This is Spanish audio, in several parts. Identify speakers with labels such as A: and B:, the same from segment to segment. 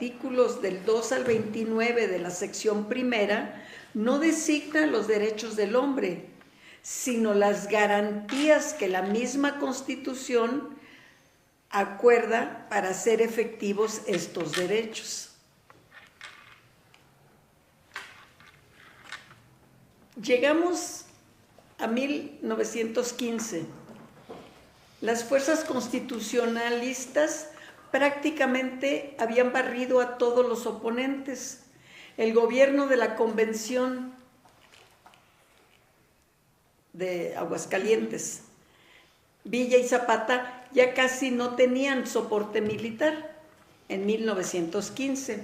A: artículos del 2 al 29 de la sección primera no designa los derechos del hombre, sino las garantías que la misma Constitución acuerda para hacer efectivos estos derechos. Llegamos a 1915. Las fuerzas constitucionalistas prácticamente habían barrido a todos los oponentes. El gobierno de la Convención de Aguascalientes, Villa y Zapata ya casi no tenían soporte militar en 1915.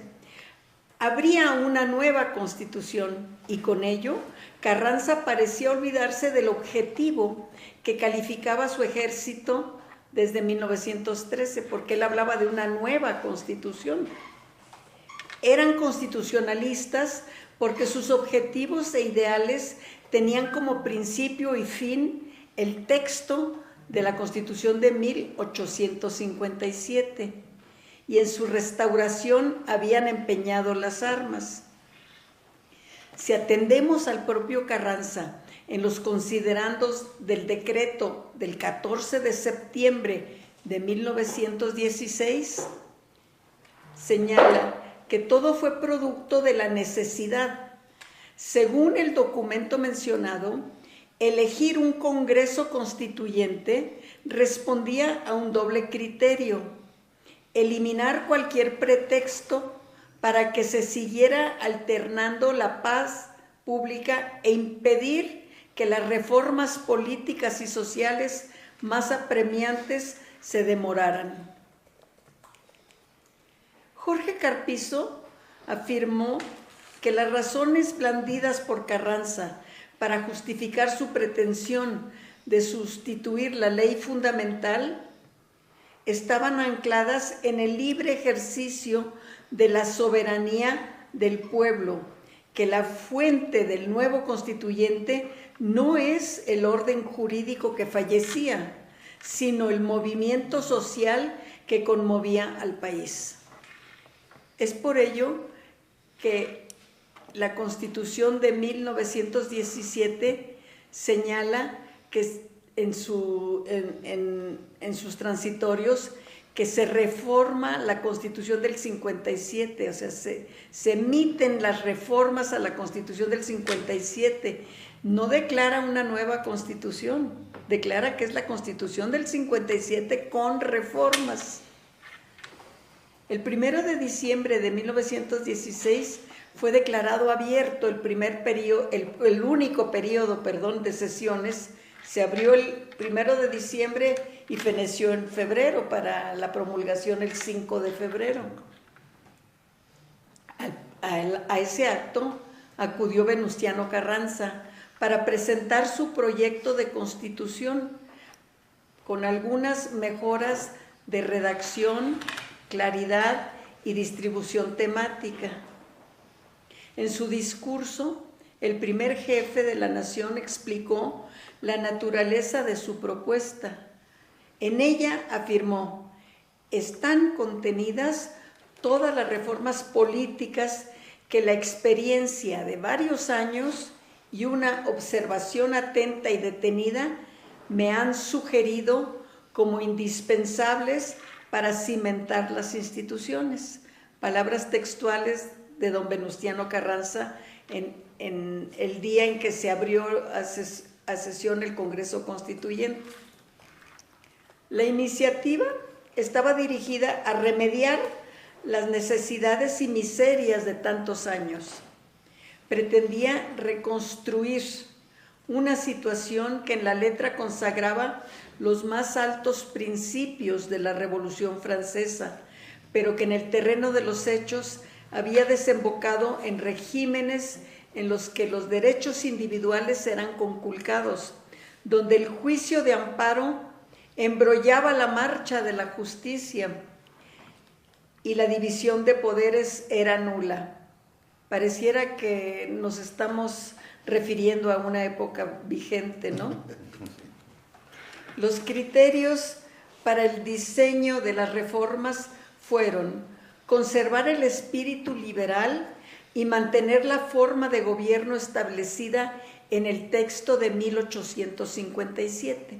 A: Habría una nueva constitución y con ello Carranza parecía olvidarse del objetivo que calificaba su ejército desde 1913, porque él hablaba de una nueva constitución. Eran constitucionalistas porque sus objetivos e ideales tenían como principio y fin el texto de la Constitución de 1857, y en su restauración habían empeñado las armas. Si atendemos al propio Carranza en los considerandos del decreto del 14 de septiembre de 1916, señala que todo fue producto de la necesidad. Según el documento mencionado, elegir un Congreso Constituyente respondía a un doble criterio: eliminar cualquier pretexto para que se siguiera alternando la paz pública e impedir que las reformas políticas y sociales más apremiantes se demoraran. Jorge Carpizo afirmó que las razones blandidas por Carranza para justificar su pretensión de sustituir la ley fundamental estaban ancladas en el libre ejercicio de la soberanía del pueblo, que la fuente del nuevo constituyente no es el orden jurídico que fallecía, sino el movimiento social que conmovía al país. Es por ello que la Constitución de 1917 señala que en sus transitorios que se reforma la Constitución del 57, o sea, se emiten las reformas a la Constitución del 57. No declara una nueva Constitución, declara que es la Constitución del 57 con reformas. El 1 de diciembre de 1916 fue declarado abierto el único periodo de sesiones. Se abrió el 1 de diciembre y feneció en febrero para la promulgación el 5 de febrero. A ese acto acudió Venustiano Carranza para presentar su proyecto de constitución con algunas mejoras de redacción, claridad y distribución temática. En su discurso, el primer jefe de la nación explicó la naturaleza de su propuesta. En ella afirmó: están contenidas todas las reformas políticas que la experiencia de varios años y una observación atenta y detenida me han sugerido como indispensables para cimentar las instituciones. Palabras textuales de don Venustiano Carranza en el día en que se abrió a sesión el Congreso Constituyente. La iniciativa estaba dirigida a remediar las necesidades y miserias de tantos años. Pretendía reconstruir una situación que en la letra consagraba los más altos principios de la Revolución Francesa, pero que en el terreno de los hechos había desembocado en regímenes en los que los derechos individuales eran conculcados, donde el juicio de amparo embrollaba la marcha de la justicia y la división de poderes era nula. Pareciera que nos estamos refiriendo a una época vigente, ¿no? Los criterios para el diseño de las reformas fueron conservar el espíritu liberal y mantener la forma de gobierno establecida en el texto de 1857.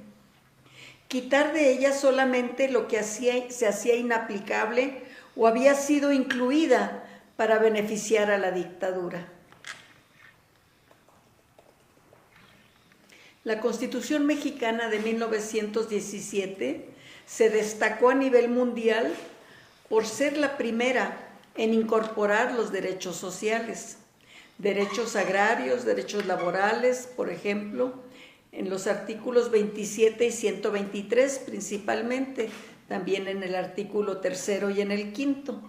A: Quitar de ella solamente lo que se hacía inaplicable o había sido incluida para beneficiar a la dictadura. La Constitución Mexicana de 1917 se destacó a nivel mundial por ser la primera en incorporar los derechos sociales, derechos agrarios, derechos laborales, por ejemplo, en los artículos 27 y 123 principalmente, también en el artículo 3 y en el 5.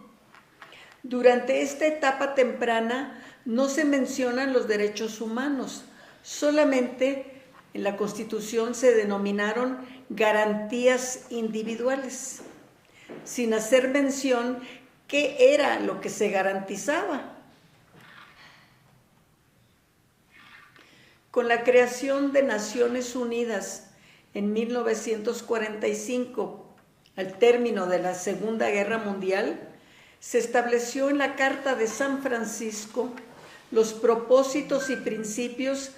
A: Durante esta etapa temprana no se mencionan los derechos humanos, solamente en la Constitución se denominaron garantías individuales, sin hacer mención qué era lo que se garantizaba. Con la creación de Naciones Unidas en 1945, al término de la Segunda Guerra Mundial, se estableció en la Carta de San Francisco los propósitos y principios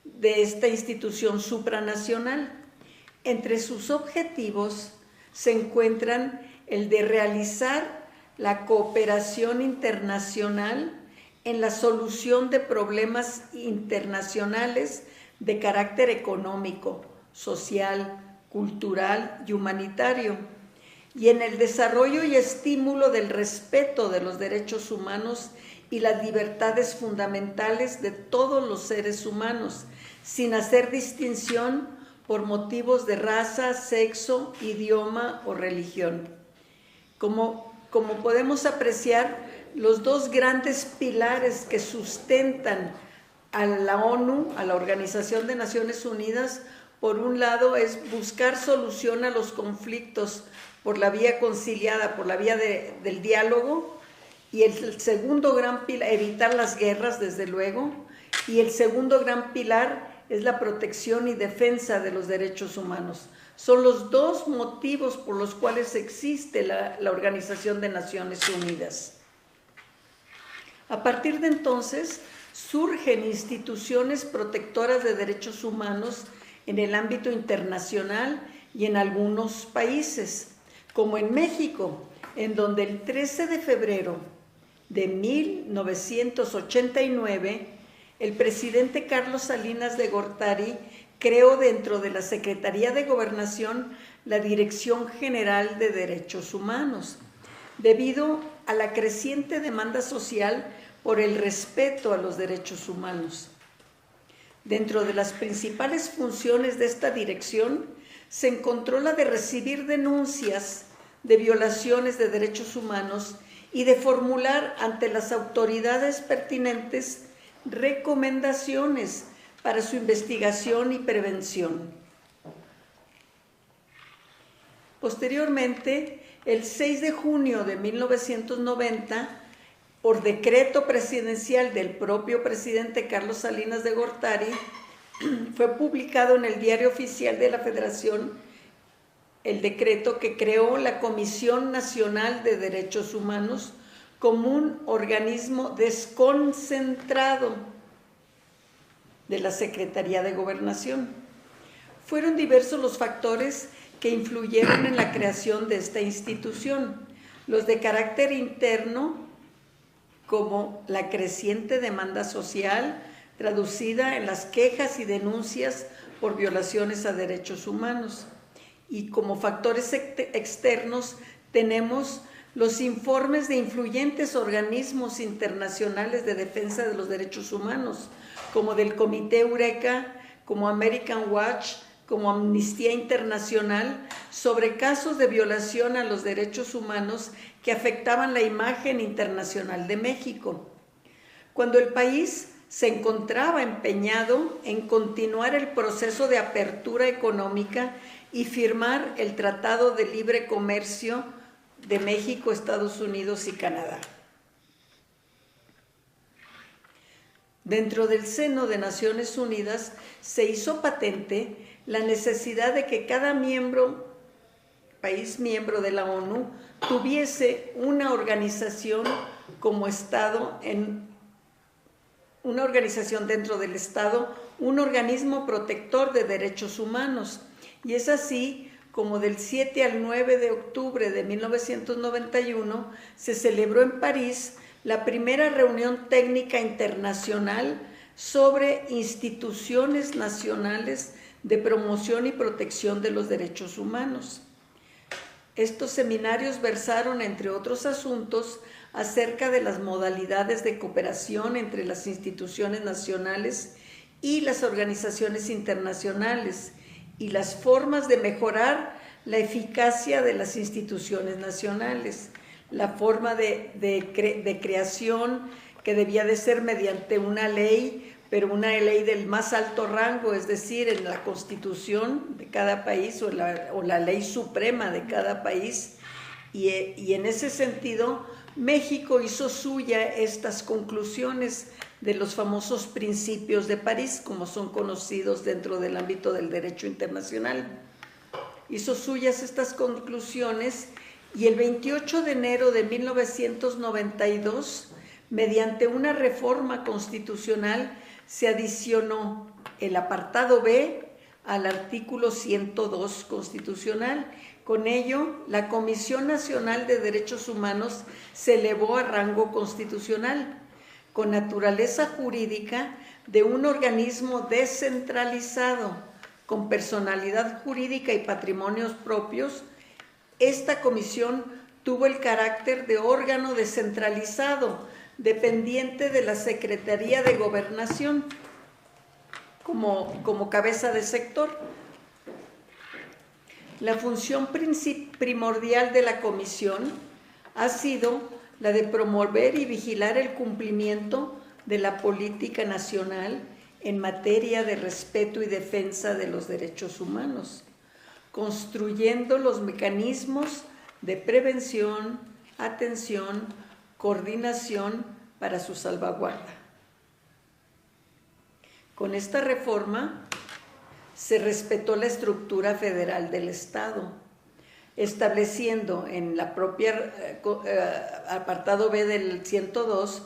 A: de esta institución supranacional. Entre sus objetivos se encuentran el de realizar la cooperación internacional en la solución de problemas internacionales de carácter económico, social, cultural y humanitario, y en el desarrollo y estímulo del respeto de los derechos humanos y las libertades fundamentales de todos los seres humanos, sin hacer distinción por motivos de raza, sexo, idioma o religión. Como podemos apreciar, los dos grandes pilares que sustentan a la ONU, a la Organización de Naciones Unidas, por un lado es buscar solución a los conflictos por la vía conciliada, por la vía del diálogo, y el segundo gran pilar, evitar las guerras, desde luego, y el segundo gran pilar es la protección y defensa de los derechos humanos. Son los dos motivos por los cuales existe la Organización de Naciones Unidas. A partir de entonces, surgen instituciones protectoras de derechos humanos en el ámbito internacional y en algunos países, como en México, en donde el 13 de febrero de 1989, el presidente Carlos Salinas de Gortari creó dentro de la Secretaría de Gobernación la Dirección General de Derechos Humanos, debido a la creciente demanda social por el respeto a los derechos humanos. Dentro de las principales funciones de esta dirección se encontró la de recibir denuncias de violaciones de derechos humanos y de formular ante las autoridades pertinentes recomendaciones para su investigación y prevención. Posteriormente, el 6 de junio de 1990, por decreto presidencial del propio presidente Carlos Salinas de Gortari, fue publicado en el Diario Oficial de la Federación el decreto que creó la Comisión Nacional de Derechos Humanos como un organismo desconcentrado de la Secretaría de Gobernación. Fueron diversos los factores que influyeron en la creación de esta institución, los de carácter interno, como la creciente demanda social traducida en las quejas y denuncias por violaciones a derechos humanos. Y como factores externos tenemos los informes de influyentes organismos internacionales de defensa de los derechos humanos, como del Comité Eureka, como American Watch, como Amnistía Internacional, sobre casos de violación a los derechos humanos que afectaban la imagen internacional de México. Cuando el país se encontraba empeñado en continuar el proceso de apertura económica y firmar el Tratado de Libre Comercio de México, Estados Unidos y Canadá. Dentro del seno de Naciones Unidas se hizo patente la necesidad de que cada miembro país miembro de la ONU tuviese una organización como Estado, una organización dentro del Estado, un organismo protector de derechos humanos. Y es así como del 7 al 9 de octubre de 1991 se celebró en París la primera reunión técnica internacional sobre instituciones nacionales de promoción y protección de los derechos humanos. Estos seminarios versaron, entre otros asuntos, acerca de las modalidades de cooperación entre las instituciones nacionales y las organizaciones internacionales y las formas de mejorar la eficacia de las instituciones nacionales, la forma de creación que debía de ser mediante una ley, pero una ley del más alto rango, es decir, en la Constitución de cada país o la ley suprema de cada país. Y en ese sentido, México hizo suya estas conclusiones de los famosos principios de París, como son conocidos dentro del ámbito del derecho internacional. Hizo suyas estas conclusiones y el 28 de enero de 1992, mediante una reforma constitucional, se adicionó el apartado B al artículo 102 constitucional. Con ello, la Comisión Nacional de Derechos Humanos se elevó a rango constitucional, con naturaleza jurídica de un organismo descentralizado, con personalidad jurídica y patrimonios propios. Esta comisión tuvo el carácter de órgano descentralizado, dependiente de la Secretaría de Gobernación, como cabeza de sector. La función primordial de la comisión ha sido la de promover y vigilar el cumplimiento de la política nacional en materia de respeto y defensa de los derechos humanos, construyendo los mecanismos de prevención, atención, coordinación para su salvaguarda. Con esta reforma se respetó la estructura federal del Estado, estableciendo en la propia apartado B del 102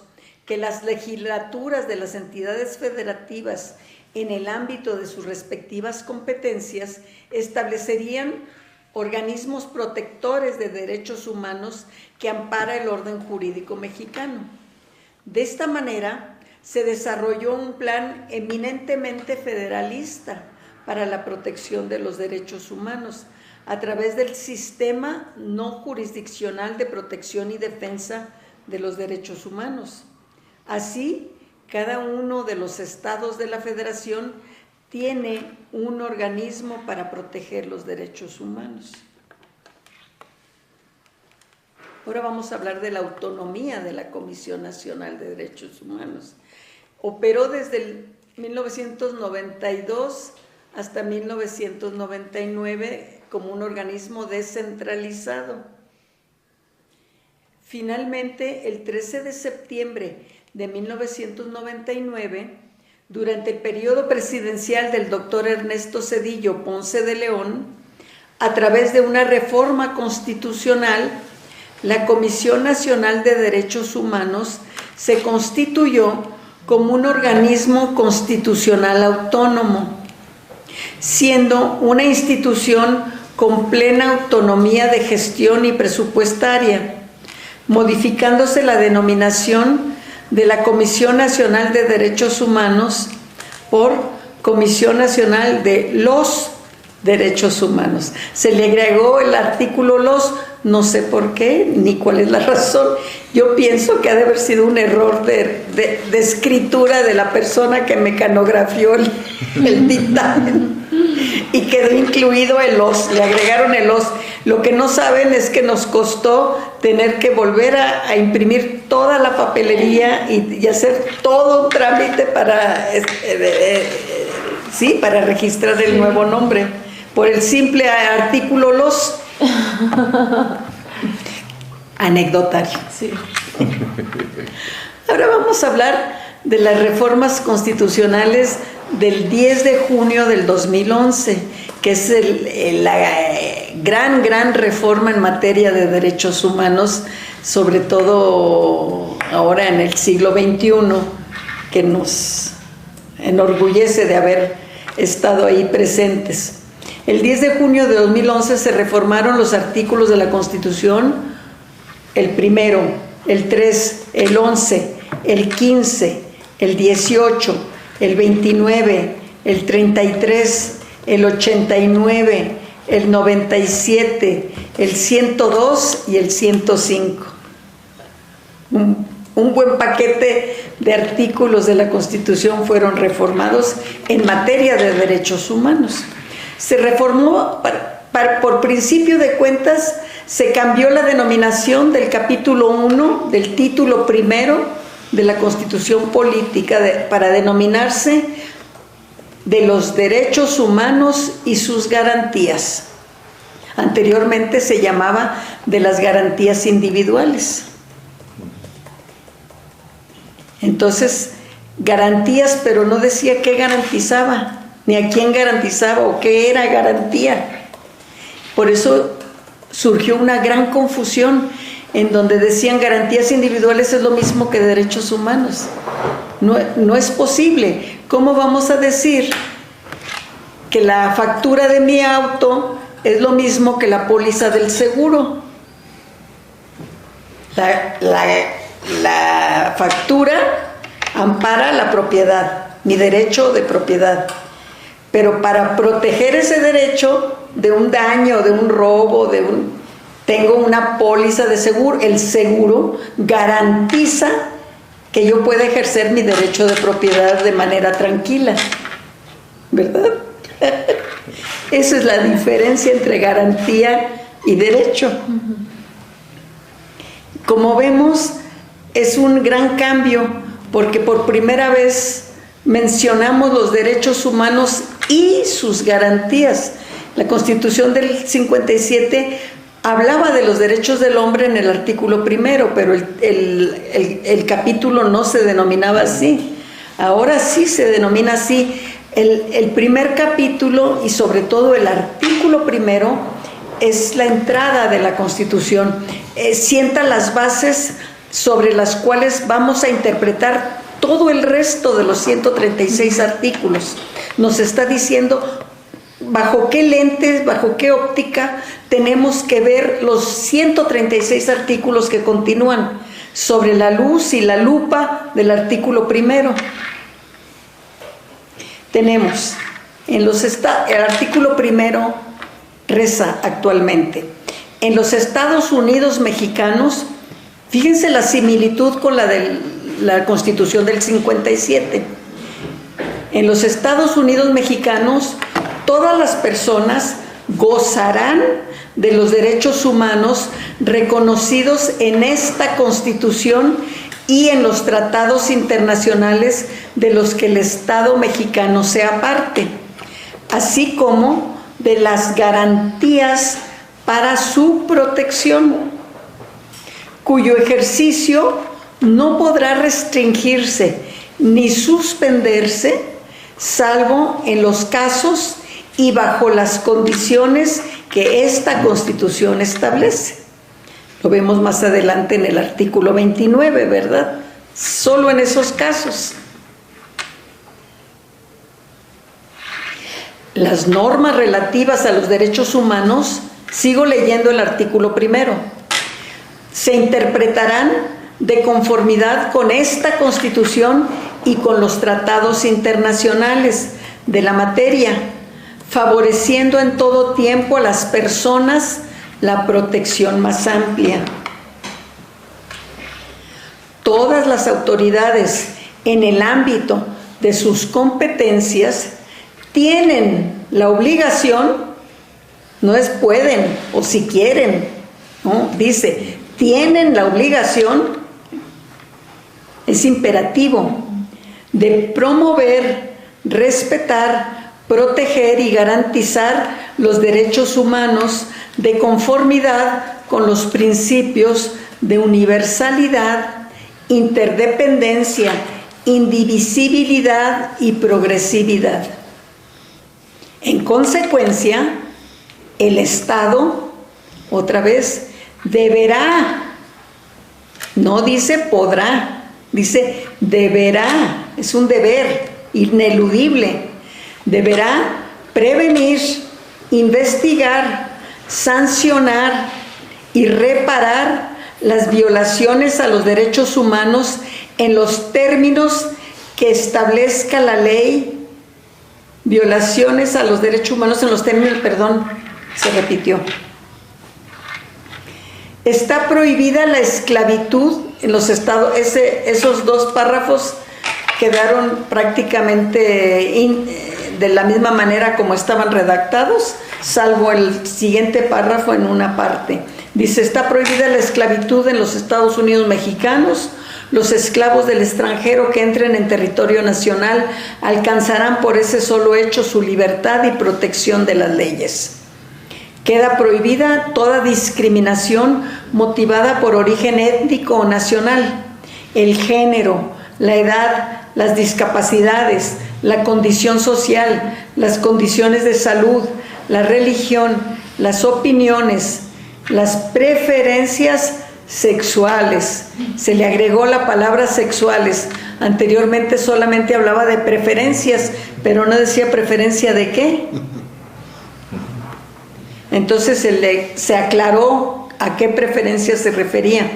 A: que las legislaturas de las entidades federativas en el ámbito de sus respectivas competencias establecerían organismos protectores de derechos humanos que ampara el orden jurídico mexicano. De esta manera se desarrolló un plan eminentemente federalista para la protección de los derechos humanos a través del sistema no jurisdiccional de protección y defensa de los derechos humanos. Así, cada uno de los estados de la Federación tiene un organismo para proteger los derechos humanos. Ahora vamos a hablar de la autonomía de la Comisión Nacional de Derechos Humanos. Operó desde el 1992 hasta 1999 como un organismo descentralizado. Finalmente, el 13 de septiembre de 1999, durante el periodo presidencial del doctor Ernesto Zedillo Ponce de León, a través de una reforma constitucional, la Comisión Nacional de Derechos Humanos se constituyó como un organismo constitucional autónomo, siendo una institución con plena autonomía de gestión y presupuestaria, modificándose la denominación de la Comisión Nacional de Derechos Humanos por Comisión Nacional de los Derechos Humanos. Se le agregó el artículo los, no sé por qué, ni cuál es la razón. Yo pienso que ha de haber sido un error de escritura de la persona que mecanografió el dictamen y quedó incluido el los, le agregaron el los. Lo que no saben es que nos costó tener que volver a imprimir toda la papelería y hacer todo un trámite para registrar el nuevo nombre, por el simple artículo los. Anecdotario. Sí. Ahora vamos a hablar de las reformas constitucionales del 10 de junio del 2011, que es la gran reforma en materia de derechos humanos, sobre todo ahora en el siglo XXI, que nos enorgullece de haber estado ahí presentes. El 10 de junio de 2011 se reformaron los artículos de la Constitución, el primero, el 3, el 11, el 15, el 18, el 29, el 33, el 89, el 97, el 102 y el 105. Un buen paquete de artículos de la Constitución fueron reformados en materia de derechos humanos. Se reformó, por principio de cuentas, se cambió la denominación del capítulo 1, del título primero de la Constitución Política, para denominarse de los derechos humanos y sus garantías. Anteriormente se llamaba de las garantías individuales. Entonces, garantías, pero no decía qué garantizaba, ni a quién garantizaba o qué era garantía. Por eso surgió una gran confusión en donde decían garantías individuales es lo mismo que derechos humanos. No es posible. ¿Cómo vamos a decir que la factura de mi auto es lo mismo que la póliza del seguro? La factura ampara la propiedad, mi derecho de propiedad. Pero para proteger ese derecho de un daño, de un robo, tengo una póliza de seguro. El seguro garantiza que yo pueda ejercer mi derecho de propiedad de manera tranquila, ¿verdad? Esa es la diferencia entre garantía y derecho. Como vemos, es un gran cambio, porque por primera vez mencionamos los derechos humanos y sus garantías. La Constitución del 57 hablaba de los derechos del hombre en el artículo primero, pero el capítulo no se denominaba así. Ahora sí se denomina así. El primer capítulo y sobre todo el artículo primero es la entrada de la Constitución. Sienta las bases sobre las cuales vamos a interpretar todo el resto de los 136 artículos. Nos está diciendo bajo qué lentes, bajo qué óptica tenemos que ver los 136 artículos que continúan, sobre la luz y la lupa del artículo primero. Tenemos el artículo primero reza actualmente: en los Estados Unidos mexicanos, fíjense la similitud con la de la Constitución del 57. En los Estados Unidos mexicanos, todas las personas gozarán de los derechos humanos reconocidos en esta Constitución y en los tratados internacionales de los que el Estado mexicano sea parte, así como de las garantías para su protección, cuyo ejercicio no podrá restringirse ni suspenderse, salvo en los casos y bajo las condiciones que esta Constitución establece. Lo vemos más adelante en el artículo 29, ¿verdad? Solo en esos casos. Las normas relativas a los derechos humanos, sigo leyendo el artículo primero, se interpretarán de conformidad con esta Constitución y con los tratados internacionales de la materia, favoreciendo en todo tiempo a las personas la protección más amplia. Todas las autoridades en el ámbito de sus competencias tienen la obligación, no es pueden o si quieren, ¿no? Dice, tienen la obligación, es imperativo, de promover, respetar, proteger y garantizar los derechos humanos de conformidad con los principios de universalidad, interdependencia indivisibilidad y progresividad. En consecuencia, el Estado, otra vez, deberá, no dice podrá, dice deberá, es un deber ineludible, deberá prevenir, investigar, sancionar y reparar las violaciones a los derechos humanos en los términos que establezca la ley. Violaciones a los derechos humanos en los términos, perdón, se repitió. Está prohibida la esclavitud en los estados. Esos dos párrafos quedaron prácticamente de la misma manera como estaban redactados, salvo el siguiente párrafo en una parte. Dice, está prohibida la esclavitud en los Estados Unidos mexicanos. Los esclavos del extranjero que entren en territorio nacional alcanzarán por ese solo hecho su libertad y protección de las leyes. Queda prohibida toda discriminación motivada por origen étnico o nacional, el género, la edad, las discapacidades, la condición social, las condiciones de salud, la religión, las opiniones, las preferencias sexuales. Se le agregó la palabra sexuales. Anteriormente solamente hablaba de preferencias, pero no decía preferencia de qué. Entonces se aclaró a qué preferencias se refería.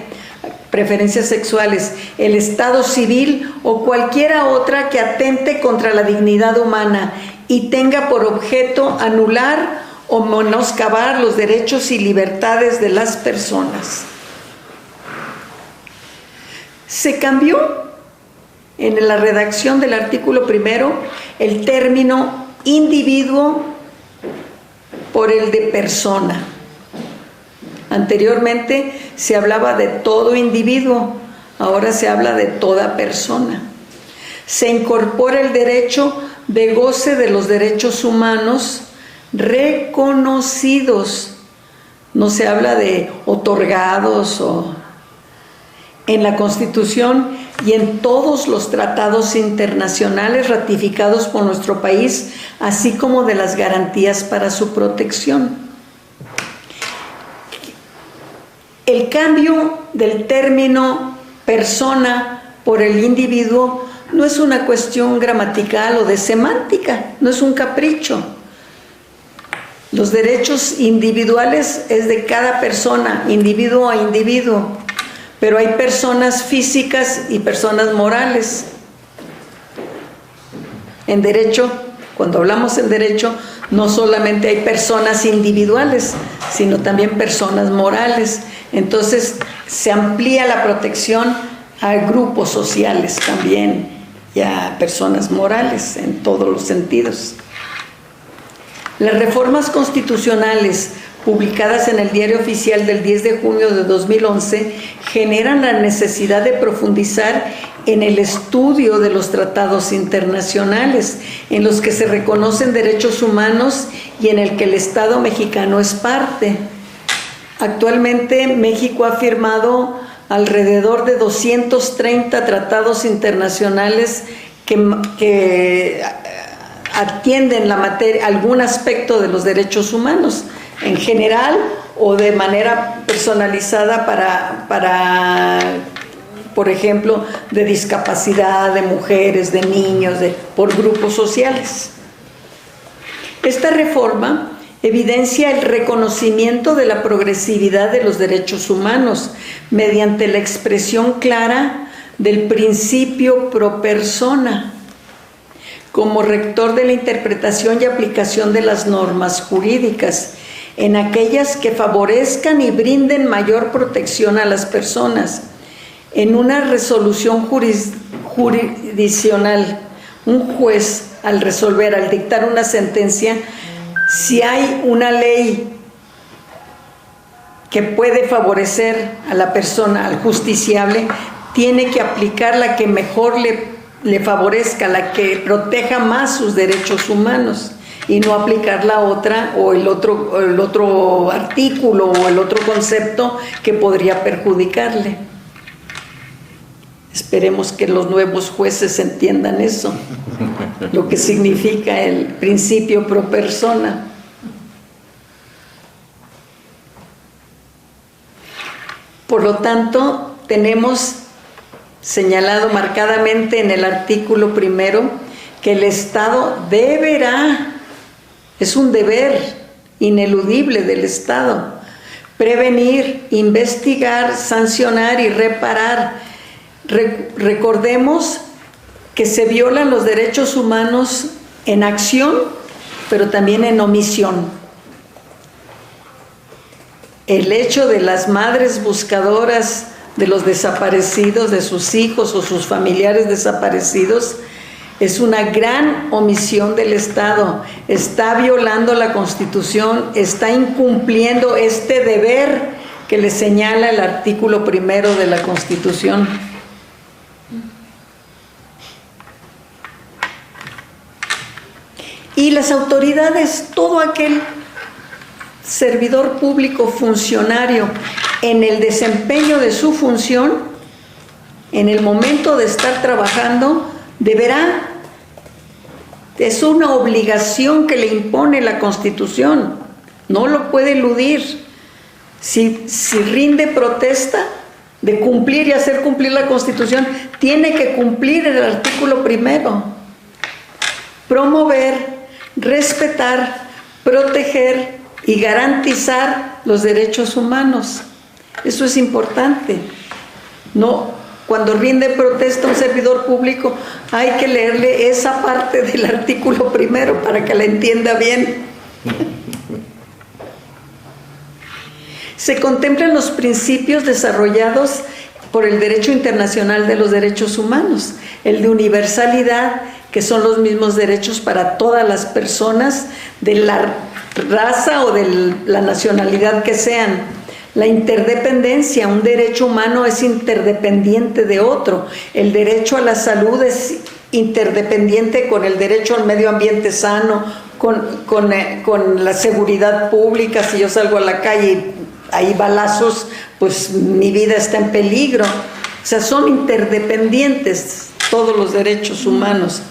A: Preferencias sexuales, el estado civil o cualquiera otra que atente contra la dignidad humana y tenga por objeto anular o menoscabar los derechos y libertades de las personas. Se cambió en la redacción del artículo primero el término individuo por el de persona. Anteriormente se hablaba de todo individuo, ahora se habla de toda persona. Se incorpora el derecho de goce de los derechos humanos reconocidos. No se habla de otorgados o en la Constitución y en todos los tratados internacionales ratificados por nuestro país, así como de las garantías para su protección. El cambio del término persona por el individuo no es una cuestión gramatical o de semántica, no es un capricho. Los derechos individuales es de cada persona, individuo a individuo, pero hay personas físicas y personas morales. En derecho, cuando hablamos en derecho, no solamente hay personas individuales, sino también personas morales. Entonces se amplía la protección a grupos sociales también y a personas morales en todos los sentidos. Las reformas constitucionales publicadas en el Diario Oficial del 10 de junio de 2011 generan la necesidad de profundizar en el estudio de los tratados internacionales en los que se reconocen derechos humanos y en el que el Estado mexicano es parte. Actualmente México ha firmado alrededor de 230 tratados internacionales que atienden la materia, algún aspecto de los derechos humanos, en general o de manera personalizada para por ejemplo, de discapacidad, de mujeres, de niños, por grupos sociales. Esta reforma evidencia el reconocimiento de la progresividad de los derechos humanos mediante la expresión clara del principio pro persona como rector de la interpretación y aplicación de las normas jurídicas en aquellas que favorezcan y brinden mayor protección a las personas. En una resolución jurisdiccional, un juez al dictar una sentencia, si hay una ley que puede favorecer a la persona, al justiciable, tiene que aplicar la que mejor le favorezca, la que proteja más sus derechos humanos, y no aplicar la otra o el otro artículo o el otro concepto que podría perjudicarle. Esperemos que los nuevos jueces entiendan eso, lo que significa el principio pro persona. Por lo tanto, tenemos señalado marcadamente en el artículo 1 que el Estado deberá, es un deber ineludible del Estado, prevenir, investigar, sancionar y reparar. Recordemos que se violan los derechos humanos en acción, pero también en omisión. El hecho de las madres buscadoras de los desaparecidos, de sus hijos o sus familiares desaparecidos, es una gran omisión del Estado. Está violando la Constitución, está incumpliendo este deber que le señala el artículo 1 de la Constitución. Y las autoridades, todo aquel servidor público funcionario en el desempeño de su función, en el momento de estar trabajando, deberá, es una obligación que le impone la Constitución, no lo puede eludir. Si rinde protesta de cumplir y hacer cumplir la Constitución, tiene que cumplir el artículo 1. Promover, respetar, proteger y garantizar los derechos humanos. Eso es importante. No, cuando rinde protesta un servidor público, hay que leerle esa parte del artículo 1 para que la entienda bien. Se contemplan los principios desarrollados por el derecho internacional de los derechos humanos, el de universalidad, que son los mismos derechos para todas las personas de la raza o de la nacionalidad que sean. La interdependencia, un derecho humano es interdependiente de otro. El derecho a la salud es interdependiente con el derecho al medio ambiente sano, con la seguridad pública. Si yo salgo a la calle y hay balazos, pues mi vida está en peligro. O sea, son interdependientes todos los derechos humanos.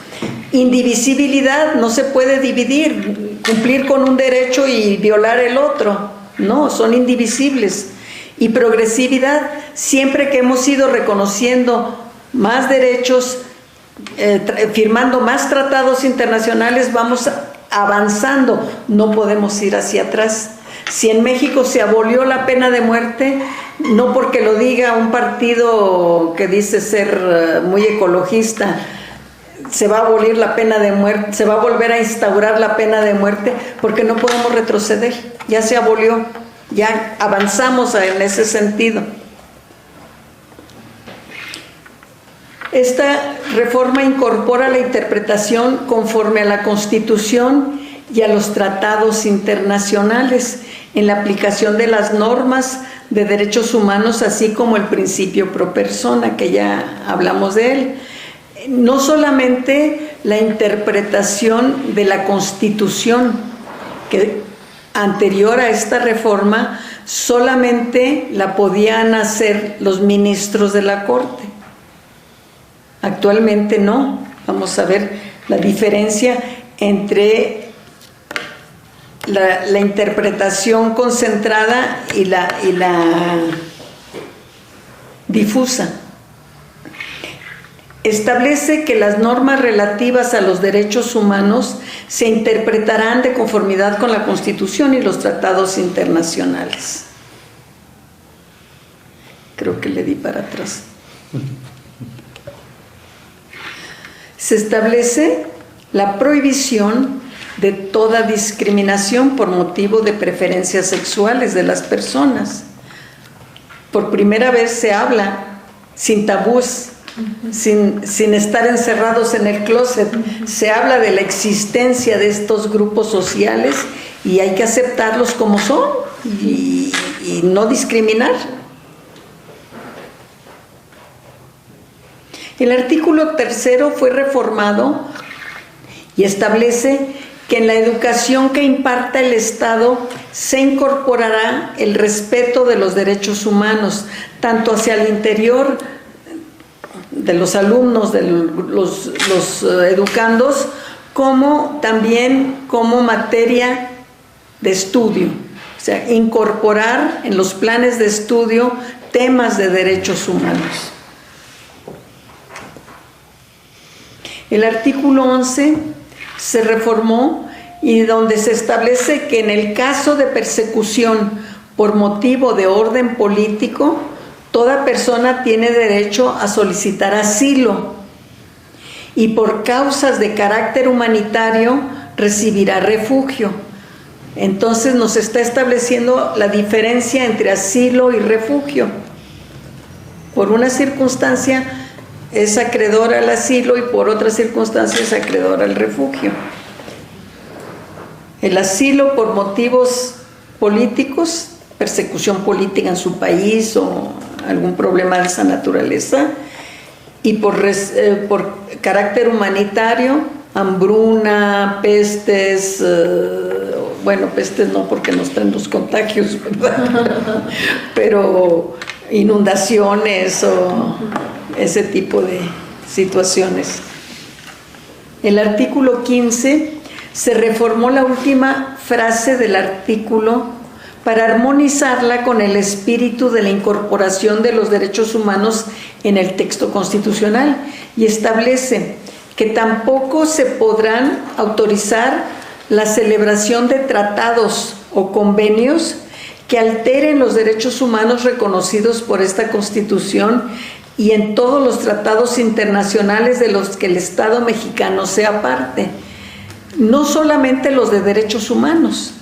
A: Indivisibilidad, no se puede dividir, cumplir con un derecho y violar el otro. No, son indivisibles. Y progresividad, siempre que hemos ido reconociendo más derechos, firmando más tratados internacionales, vamos avanzando, no podemos ir hacia atrás. Si en México se abolió la pena de muerte, no porque lo diga un partido que dice ser muy ecologista, se va a abolir la pena de muerte, se va a volver a instaurar la pena de muerte, porque no podemos retroceder, ya se abolió, ya avanzamos en ese sentido. Esta reforma incorpora la interpretación conforme a la Constitución y a los tratados internacionales en la aplicación de las normas de derechos humanos, así como el principio pro persona, que ya hablamos de él. No solamente la interpretación de la Constitución, que anterior a esta reforma solamente la podían hacer los ministros de la Corte. Actualmente no. Vamos a ver la diferencia entre la interpretación concentrada y la difusa. Establece que las normas relativas a los derechos humanos se interpretarán de conformidad con la Constitución y los tratados internacionales. Creo que le di para atrás. Se establece la prohibición de toda discriminación por motivo de preferencias sexuales de las personas. Por primera vez se habla sin tabús, sin estar encerrados en el closet. Se habla de la existencia de estos grupos sociales y hay que aceptarlos como son y no discriminar. El artículo 3 fue reformado y establece que en la educación que imparta el Estado se incorporará el respeto de los derechos humanos, tanto hacia el interior los alumnos, de los educandos, como también como materia de estudio. O sea, incorporar en los planes de estudio temas de derechos humanos. El artículo 11 se reformó y donde se establece que en el caso de persecución por motivo de orden político, toda persona tiene derecho a solicitar asilo y por causas de carácter humanitario recibirá refugio. Entonces nos está estableciendo la diferencia entre asilo y refugio. Por una circunstancia es acreedor al asilo y por otra circunstancia es acreedor al refugio. El asilo por motivos políticos, persecución política en su país o algún problema de esa naturaleza, y por carácter humanitario, hambruna, pestes, bueno, pestes no porque nos traen los contagios, ¿verdad? Pero inundaciones o ese tipo de situaciones. El artículo 15 se reformó la última frase del artículo para armonizarla con el espíritu de la incorporación de los derechos humanos en el texto constitucional y establece que tampoco se podrán autorizar la celebración de tratados o convenios que alteren los derechos humanos reconocidos por esta Constitución y en todos los tratados internacionales de los que el Estado mexicano sea parte. No solamente los de derechos humanos,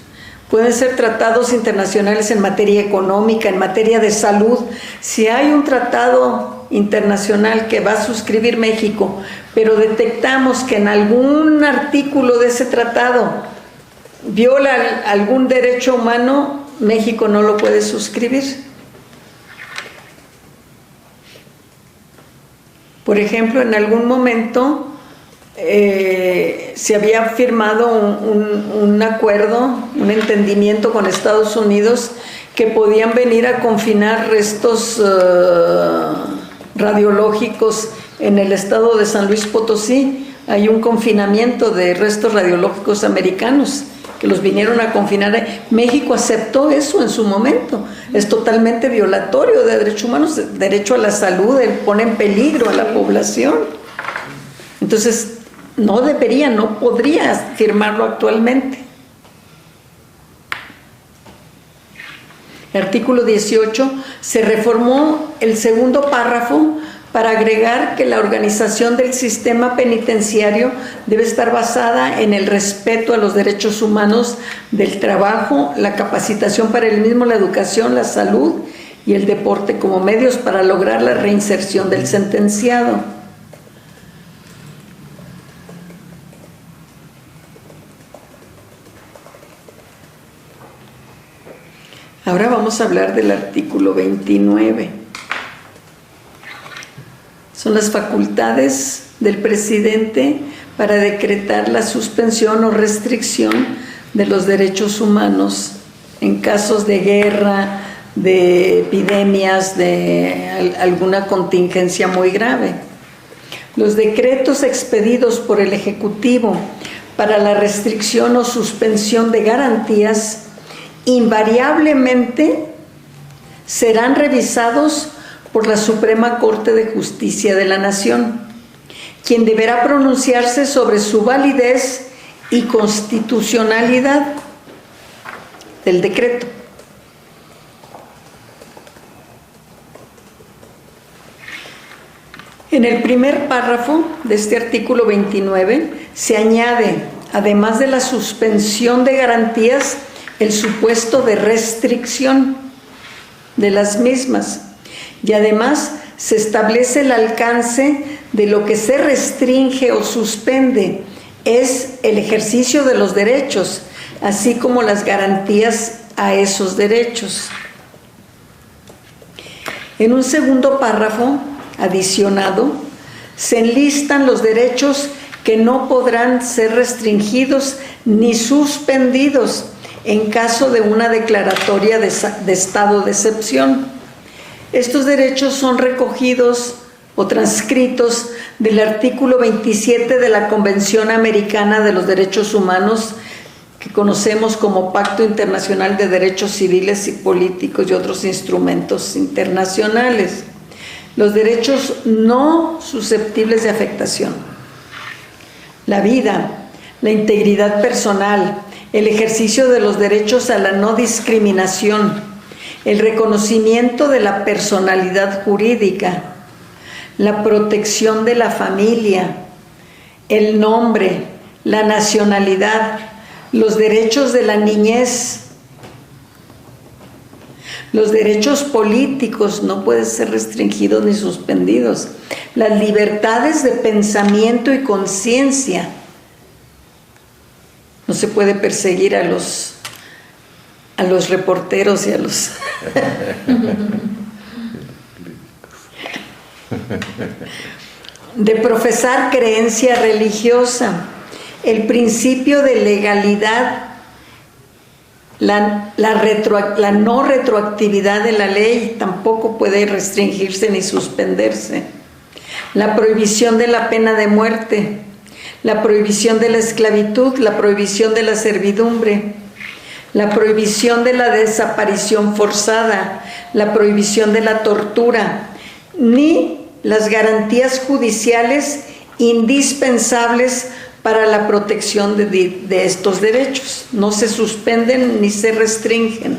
A: pueden ser tratados internacionales en materia económica, en materia de salud. Si hay un tratado internacional que va a suscribir México, pero detectamos que en algún artículo de ese tratado viola algún derecho humano, México no lo puede suscribir. Por ejemplo, en algún momento se había firmado un acuerdo, un entendimiento con Estados Unidos que podían venir a confinar restos radiológicos en el estado de San Luis Potosí. Hay un confinamiento de restos radiológicos americanos que los vinieron a confinar. México aceptó eso en su momento. Es totalmente violatorio de derechos humanos, derecho a la salud, pone en peligro a la población. Entonces, no debería, no podría firmarlo actualmente. El artículo 18 se reformó el segundo párrafo para agregar que la organización del sistema penitenciario debe estar basada en el respeto a los derechos humanos del trabajo, la capacitación para el mismo, la educación, la salud y el deporte como medios para lograr la reinserción del sentenciado. Ahora vamos a hablar del artículo 29. Son las facultades del presidente para decretar la suspensión o restricción de los derechos humanos en casos de guerra, de epidemias, de alguna contingencia muy grave. Los decretos expedidos por el Ejecutivo para la restricción o suspensión de garantías invariablemente serán revisados por la Suprema Corte de Justicia de la Nación, quien deberá pronunciarse sobre su validez y constitucionalidad del decreto. En el primer párrafo de este artículo 29 se añade, además de la suspensión de garantías, el supuesto de restricción de las mismas, y además se establece el alcance de lo que se restringe o suspende, es el ejercicio de los derechos, así como las garantías a esos derechos. En un segundo párrafo adicionado se enlistan los derechos que no podrán ser restringidos ni suspendidos en caso de una declaratoria de estado de excepción. Estos derechos son recogidos o transcritos del artículo 27 de la Convención Americana de los Derechos Humanos, que conocemos como Pacto Internacional de Derechos Civiles y Políticos y otros instrumentos internacionales. Los derechos no susceptibles de afectación. La vida, la integridad personal, el ejercicio de los derechos a la no discriminación, el reconocimiento de la personalidad jurídica, la protección de la familia, el nombre, la nacionalidad, los derechos de la niñez, los derechos políticos no pueden ser restringidos ni suspendidos, las libertades de pensamiento y conciencia. No se puede perseguir a los reporteros y a los... de profesar creencia religiosa, el principio de legalidad, la no retroactividad de la ley tampoco puede restringirse ni suspenderse, la prohibición de la pena de muerte, la prohibición de la esclavitud, la prohibición de la servidumbre, la prohibición de la desaparición forzada, la prohibición de la tortura, ni las garantías judiciales indispensables para la protección de estos derechos. No se suspenden ni se restringen.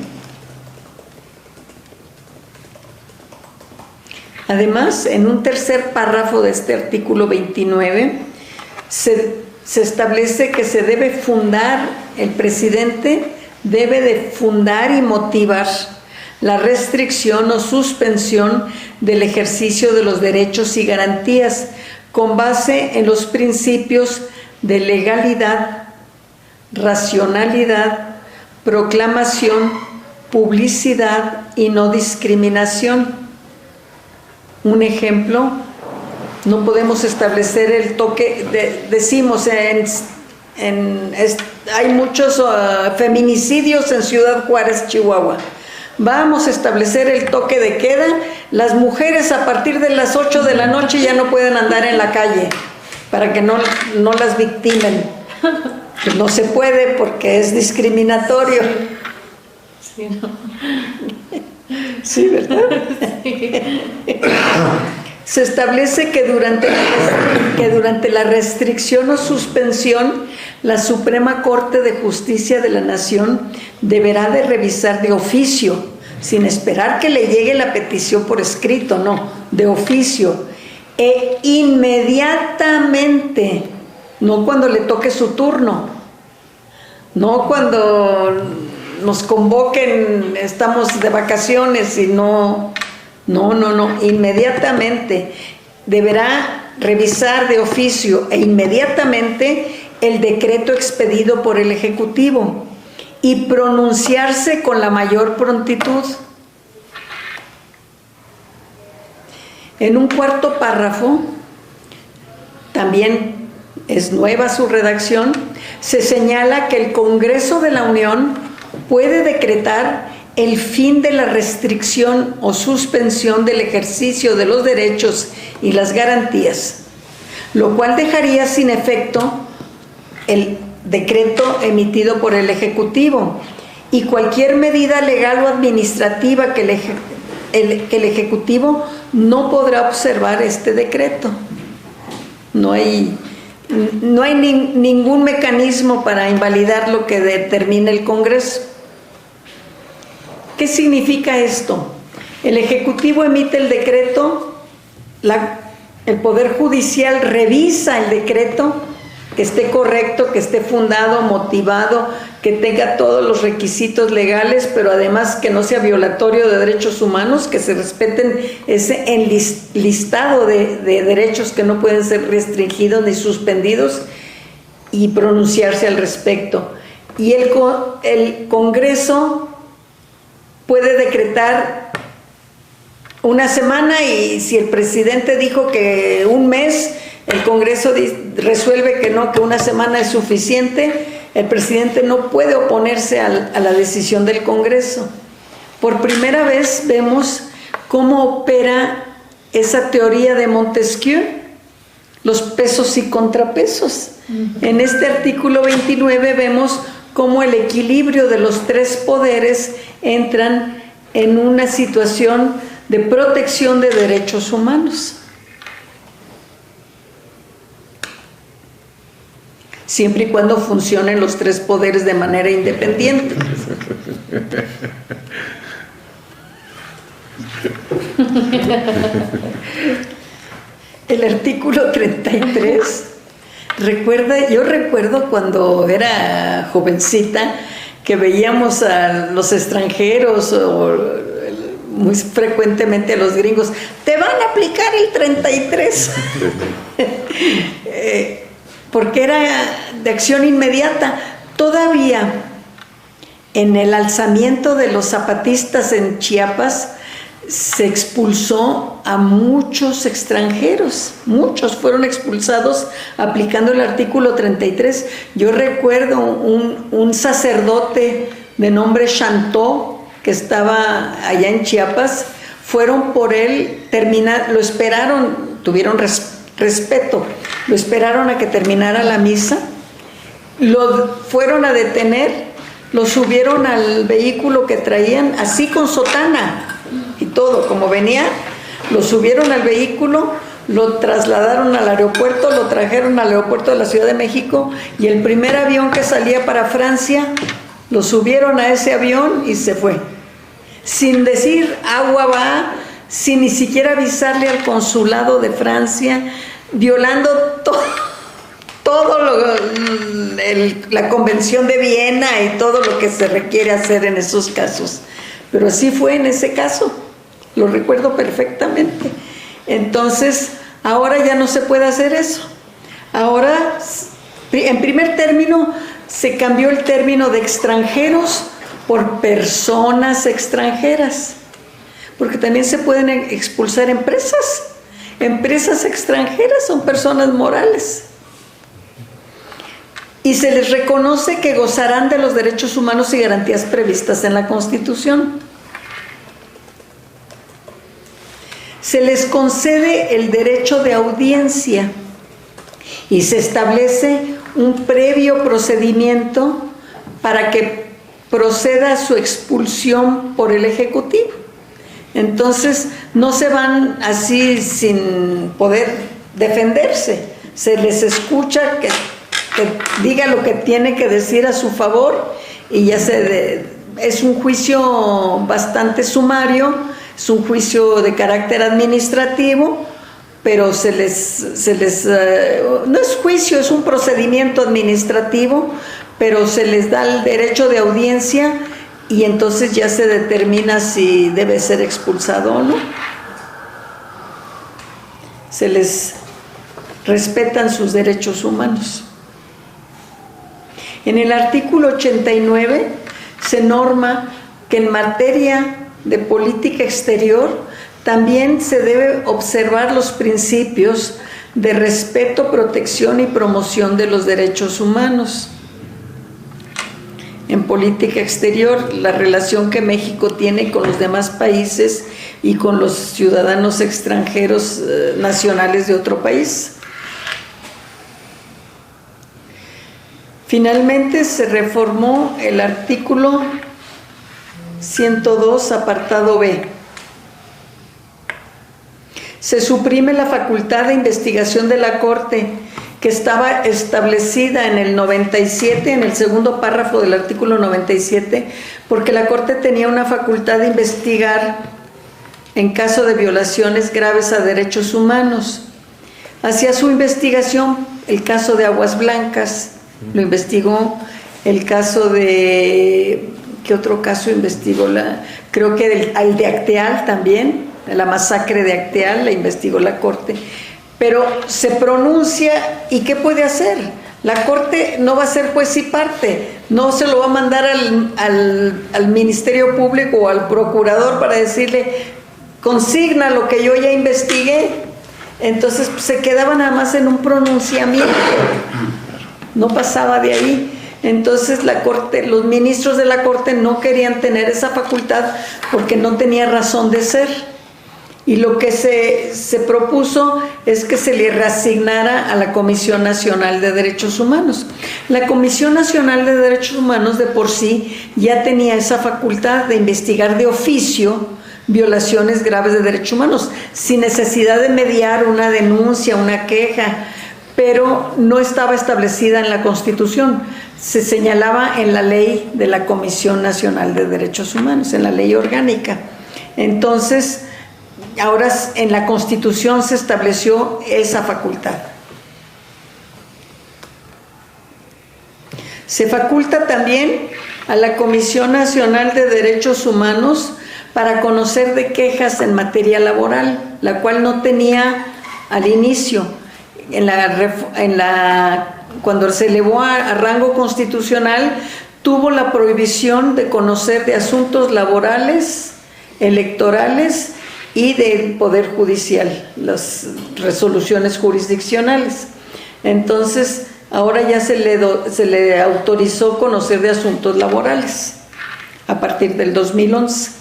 A: Además, en un tercer párrafo de este artículo 29, se establece que se debe fundar, el presidente debe de fundar y motivar la restricción o suspensión del ejercicio de los derechos y garantías con base en los principios de legalidad, racionalidad, proclamación, publicidad y no discriminación. Un ejemplo, no podemos establecer el toque, decimos, hay muchos feminicidios en Ciudad Juárez, Chihuahua. Vamos a establecer el toque de queda. Las mujeres a partir de las 8 de la noche ya no pueden andar en la calle para que no las victimen. Pues no se puede porque es discriminatorio.
B: Sí, ¿no?
A: Sí, ¿verdad? Sí. Se establece que durante la restricción o suspensión, la Suprema Corte de Justicia de la Nación deberá de revisar de oficio, sin esperar que le llegue la petición por escrito, no, de oficio, e inmediatamente, no cuando le toque su turno, no cuando nos convoquen, estamos de vacaciones y no, inmediatamente deberá revisar de oficio e inmediatamente el decreto expedido por el Ejecutivo y pronunciarse con la mayor prontitud. En un cuarto párrafo, también es nueva su redacción, se señala que el Congreso de la Unión puede decretar el fin de la restricción o suspensión del ejercicio de los derechos y las garantías, lo cual dejaría sin efecto el decreto emitido por el Ejecutivo y cualquier medida legal o administrativa que el Ejecutivo no podrá observar este decreto. No hay ningún mecanismo para invalidar lo que determine el Congreso. ¿Qué significa esto? El Ejecutivo emite el decreto, el Poder Judicial revisa el decreto, que esté correcto, que esté fundado, motivado, que tenga todos los requisitos legales, pero además que no sea violatorio de derechos humanos, que se respeten ese enlistado de derechos que no pueden ser restringidos ni suspendidos, y pronunciarse al respecto. Y el Congreso puede decretar una semana, y si el presidente dijo que un mes, el Congreso resuelve que no, que una semana es suficiente, el presidente no puede oponerse a la decisión del Congreso. Por primera vez vemos cómo opera esa teoría de Montesquieu, los pesos y contrapesos. En este artículo 29 vemos cómo el equilibrio de los tres poderes entran en una situación de protección de derechos humanos. Siempre y cuando funcionen los tres poderes de manera independiente. El artículo 33, yo recuerdo cuando era jovencita que veíamos a los extranjeros o muy frecuentemente a los gringos, te van a aplicar el 33. Porque era de acción inmediata. Todavía en el alzamiento de los zapatistas en Chiapas se expulsó a muchos extranjeros, muchos fueron expulsados aplicando el artículo 33. Yo recuerdo un sacerdote de nombre Chantó que estaba allá en Chiapas, fueron por él, lo esperaron, tuvieron respeto, lo esperaron a que terminara la misa, lo fueron a detener, lo subieron al vehículo que traían, así con sotana y todo, como venía, lo subieron al vehículo, lo trasladaron al aeropuerto, lo trajeron al aeropuerto de la Ciudad de México, y el primer avión que salía para Francia, lo subieron a ese avión y se fue. Sin decir agua va, sin ni siquiera avisarle al consulado de Francia, violando todo la Convención de Viena y todo lo que se requiere hacer en esos casos. Pero así fue en ese caso, lo recuerdo perfectamente. Entonces, ahora ya no se puede hacer eso. Ahora, en primer término, se cambió el término de extranjeros por personas extranjeras, porque también se pueden expulsar empresas. Empresas extranjeras son personas morales. Y se les reconoce que gozarán de los derechos humanos y garantías previstas en la Constitución. Se les concede el derecho de audiencia y se establece un previo procedimiento para que proceda su expulsión por el Ejecutivo. Entonces, no se van así sin poder defenderse. Se les escucha que diga lo que tiene que decir a su favor y ya es un juicio bastante sumario, es un juicio de carácter administrativo, pero no es juicio, es un procedimiento administrativo, pero se les da el derecho de audiencia y entonces ya se determina si debe ser expulsado o no. Se les respetan sus derechos humanos. En el artículo 89 se norma que en materia de política exterior también se debe observar los principios de respeto, protección y promoción de los derechos humanos. En política exterior, la relación que México tiene con los demás países y con los ciudadanos extranjeros nacionales de otro país. Finalmente se reformó el artículo 102, apartado B. Se suprime la facultad de investigación de la Corte, que estaba establecida en el 97, en el segundo párrafo del artículo 97, porque la Corte tenía una facultad de investigar en caso de violaciones graves a derechos humanos. Hacía su investigación, el caso de Aguas Blancas, lo investigó, el caso de... ¿Qué otro caso investigó? Creo que el de Acteal también, la masacre de Acteal, la investigó la Corte. Pero se pronuncia, ¿y qué puede hacer? La Corte no va a ser juez y parte, no se lo va a mandar al Ministerio Público o al Procurador para decirle, consigna lo que yo ya investigué. Entonces se quedaba nada más en un pronunciamiento, no pasaba de ahí. Entonces la Corte, los ministros de la Corte no querían tener esa facultad porque no tenía razón de ser. Y lo que se propuso es que se le reasignara a la Comisión Nacional de Derechos Humanos. La Comisión Nacional de Derechos Humanos de por sí ya tenía esa facultad de investigar de oficio violaciones graves de derechos humanos, sin necesidad de mediar una denuncia, una queja, pero no estaba establecida en la Constitución. Se señalaba en la ley de la Comisión Nacional de Derechos Humanos, en la ley orgánica. Entonces, ahora en la Constitución se estableció esa facultad. Se faculta también a la Comisión Nacional de Derechos Humanos para conocer de quejas en materia laboral, la cual no tenía al inicio. Cuando se elevó a rango constitucional, tuvo la prohibición de conocer de asuntos laborales, electorales y del Poder Judicial, las resoluciones jurisdiccionales. Entonces, ahora ya se le autorizó conocer de asuntos laborales a partir del 2011.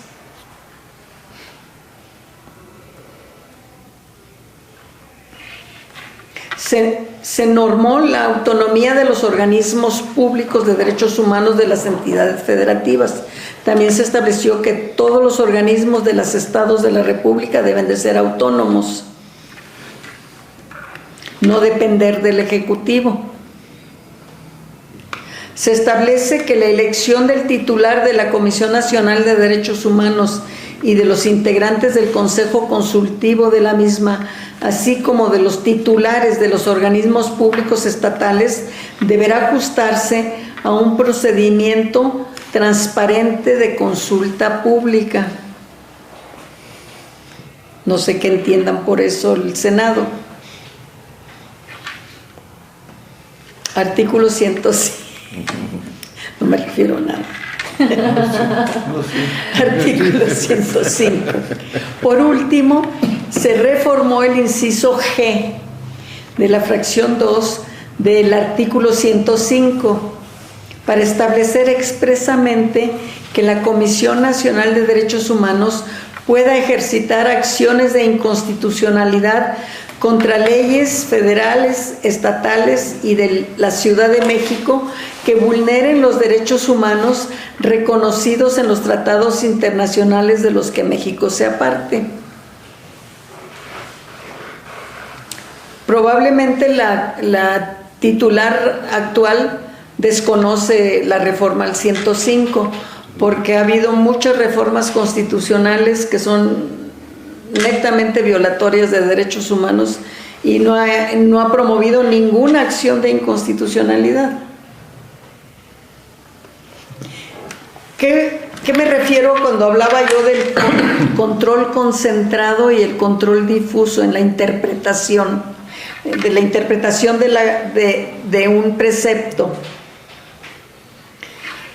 A: Se normó la autonomía de los organismos públicos de derechos humanos de las entidades federativas. También se estableció que todos los organismos de los estados de la República deben de ser autónomos, no depender del Ejecutivo. Se establece que la elección del titular de la Comisión Nacional de Derechos Humanos y de los integrantes del Consejo Consultivo de la misma, así como de los titulares de los organismos públicos estatales, deberá ajustarse a un procedimiento transparente de consulta pública. No sé qué entiendan por eso el Senado. Artículo 105. No me refiero a nada. Artículo 105. Por último, se reformó el inciso G de la fracción 2 del artículo 105 para establecer expresamente que la Comisión Nacional de Derechos Humanos pueda ejercitar acciones de inconstitucionalidad contra leyes federales, estatales y de la Ciudad de México que vulneren los derechos humanos reconocidos en los tratados internacionales de los que México sea parte. Probablemente la titular actual desconoce la reforma al 105, porque ha habido muchas reformas constitucionales que son netamente violatorias de derechos humanos y no ha promovido ninguna acción de inconstitucionalidad. ¿Qué me refiero cuando hablaba yo del control concentrado y el control difuso en la interpretación, de la interpretación de un precepto?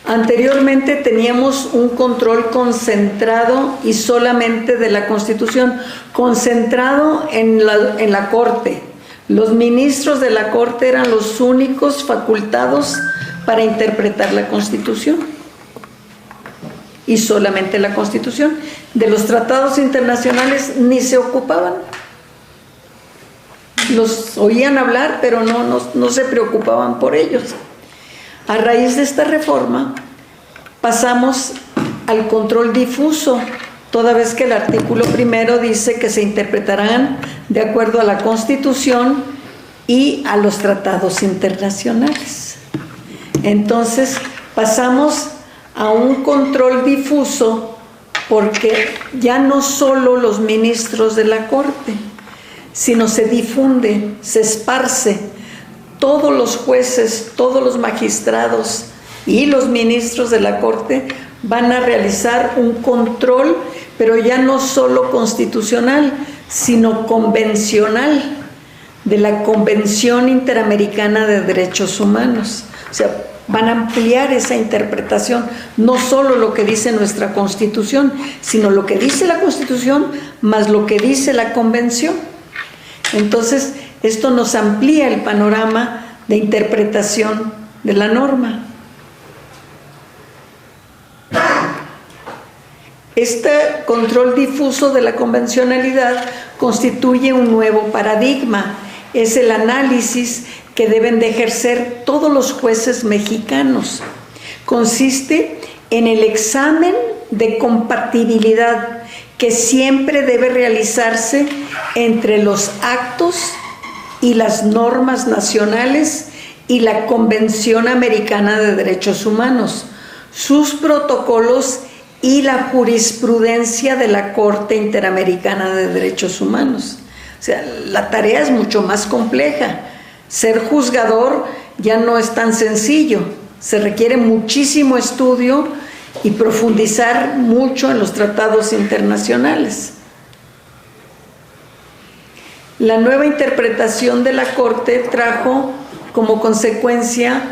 A: Anteriormente teníamos un control concentrado y solamente de la Constitución, concentrado en la Corte. Los ministros de la Corte eran los únicos facultados para interpretar la Constitución. Y solamente la Constitución. De los tratados internacionales ni se ocupaban. Los oían hablar, pero no se preocupaban por ellos. A raíz de esta reforma, pasamos al control difuso, toda vez que el artículo 1 dice que se interpretarán de acuerdo a la Constitución y a los tratados internacionales. Entonces, pasamos a un control difuso porque ya no solo los ministros de la Corte, sino se difunde, se esparce. Todos los jueces, todos los magistrados y los ministros de la Corte van a realizar un control, pero ya no solo constitucional, sino convencional, de la Convención Interamericana de Derechos Humanos. O sea, van a ampliar esa interpretación, no solo lo que dice nuestra Constitución, sino lo que dice la Constitución más lo que dice la Convención. Entonces, esto nos amplía el panorama de interpretación de la norma. Este control difuso de la convencionalidad constituye un nuevo paradigma. Es el análisis que deben de ejercer todos los jueces mexicanos. Consiste en el examen de compatibilidad que siempre debe realizarse entre los actos y las normas nacionales y la Convención Americana de Derechos Humanos, sus protocolos y la jurisprudencia de la Corte Interamericana de Derechos Humanos. O sea, la tarea es mucho más compleja. Ser juzgador ya no es tan sencillo. Se requiere muchísimo estudio y profundizar mucho en los tratados internacionales. La nueva interpretación de la Corte trajo como consecuencia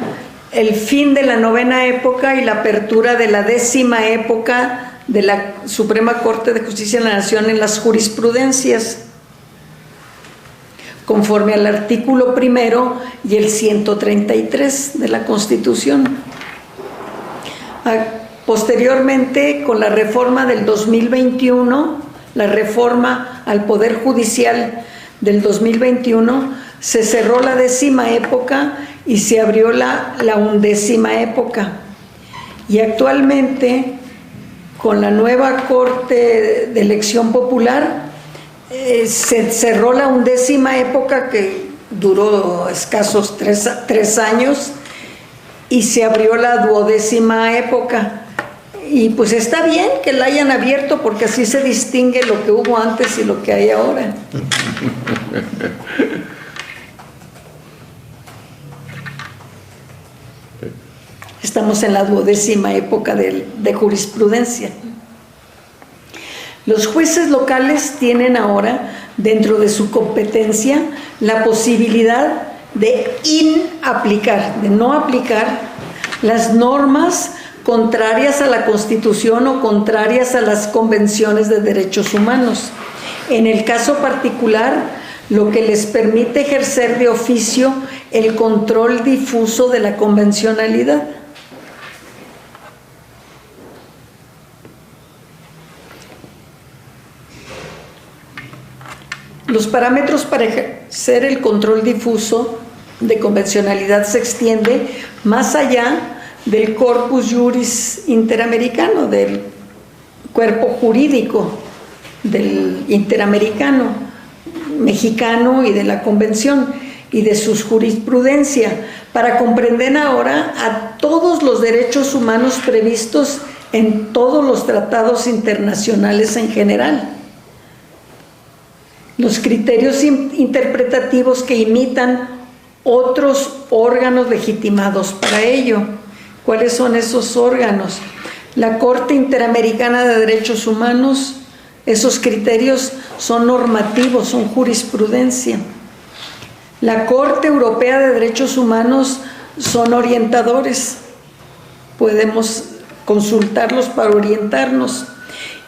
A: el fin de la novena época y la apertura de la 10ª época de la Suprema Corte de Justicia de la Nación en las jurisprudencias, conforme al artículo 1 y el 133 de la Constitución. Posteriormente, con la reforma del 2021, la reforma al Poder Judicial del 2021, se cerró la 10ª época y se abrió la 11ª época. Y actualmente, con la nueva Corte de Elección Popular, se cerró la 11ª época, que duró escasos 3 años, y se abrió la 12ª época. Y pues está bien que la hayan abierto, porque así se distingue lo que hubo antes y lo que hay ahora. Estamos en la 12ª época de jurisprudencia. Los jueces locales tienen ahora, dentro de su competencia, la posibilidad de inaplicar, de no aplicar las normas contrarias a la Constitución o contrarias a las convenciones de derechos humanos. En el caso particular, lo que les permite ejercer de oficio el control difuso de la convencionalidad. Los parámetros para ejercer el control difuso de convencionalidad se extiende más allá del corpus juris interamericano, del cuerpo jurídico del interamericano, mexicano y de la convención y de su jurisprudencia, para comprender ahora a todos los derechos humanos previstos en todos los tratados internacionales en general. Los criterios interpretativos que imitan otros órganos legitimados para ello. ¿Cuáles son esos órganos? La Corte Interamericana de Derechos Humanos. Esos criterios son normativos, son jurisprudencia. La Corte Europea de Derechos Humanos son orientadores. Podemos consultarlos para orientarnos.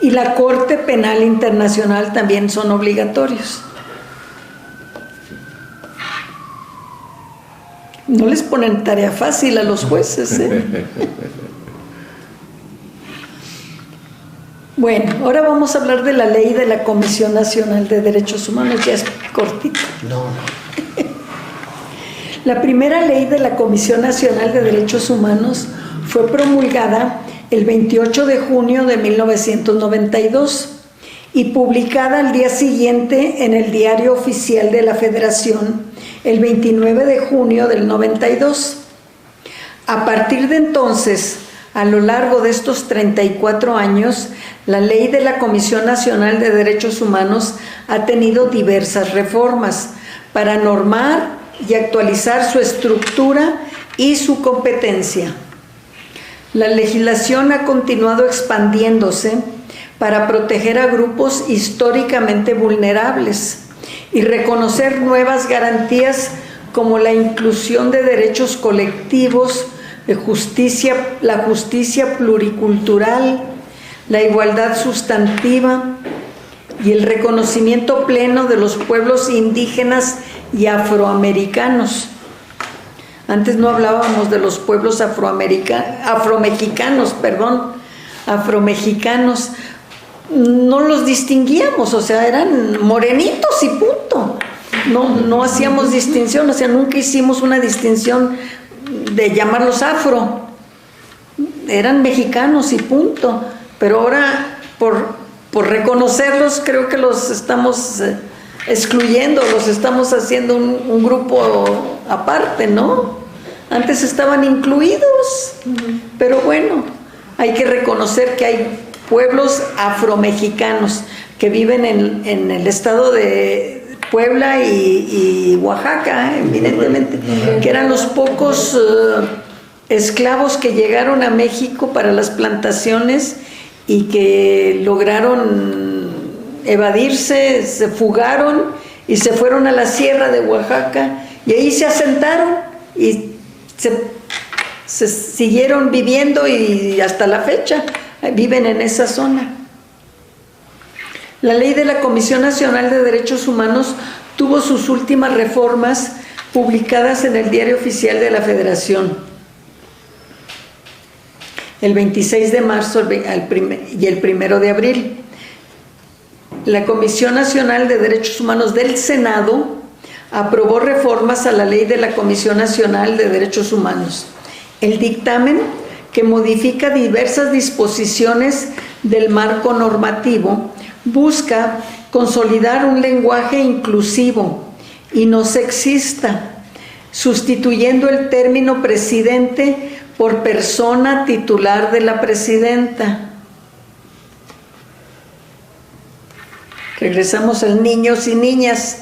A: Y la Corte Penal Internacional también son obligatorios. No les ponen tarea fácil a los jueces, ¿eh? Bueno, ahora vamos a hablar de la ley de la Comisión Nacional de Derechos Humanos. Ya es cortito.
C: No.
A: La primera ley de la Comisión Nacional de Derechos Humanos fue promulgada el 28 de junio de 1992 y publicada al día siguiente en el Diario Oficial de la Federación el 29 de junio del 92. A partir de entonces, a lo largo de estos 34 años, la Ley de la Comisión Nacional de Derechos Humanos ha tenido diversas reformas para normar y actualizar su estructura y su competencia. La legislación ha continuado expandiéndose para proteger a grupos históricamente vulnerables y reconocer nuevas garantías como la inclusión de derechos colectivos, la justicia pluricultural, la igualdad sustantiva y el reconocimiento pleno de los pueblos indígenas y afroamericanos. Antes no hablábamos de los pueblos afromexicanos, no los distinguíamos, o sea, eran morenitos y punto. No hacíamos distinción, o sea, nunca hicimos una distinción de llamarlos afro. Eran mexicanos y punto. Pero ahora, por reconocerlos, creo que los estamos excluyendo, los estamos haciendo un grupo aparte, ¿no? Antes estaban incluidos, pero bueno, hay que reconocer que hay pueblos afromexicanos que viven en el estado de Puebla y Oaxaca, evidentemente, que eran los pocos esclavos que llegaron a México para las plantaciones y que lograron evadirse, se fugaron y se fueron a la sierra de Oaxaca y ahí se asentaron y se siguieron viviendo y hasta la fecha viven en esa zona. La ley de la Comisión Nacional de Derechos Humanos tuvo sus últimas reformas publicadas en el Diario Oficial de la Federación el 26 de marzo y el 1 de abril. La Comisión Nacional de Derechos Humanos del Senado aprobó reformas a la ley de la Comisión Nacional de Derechos Humanos. El dictamen, que modifica diversas disposiciones del marco normativo, busca consolidar un lenguaje inclusivo y no sexista, sustituyendo el término presidente por persona titular de la presidenta. Regresamos al niños y niñas.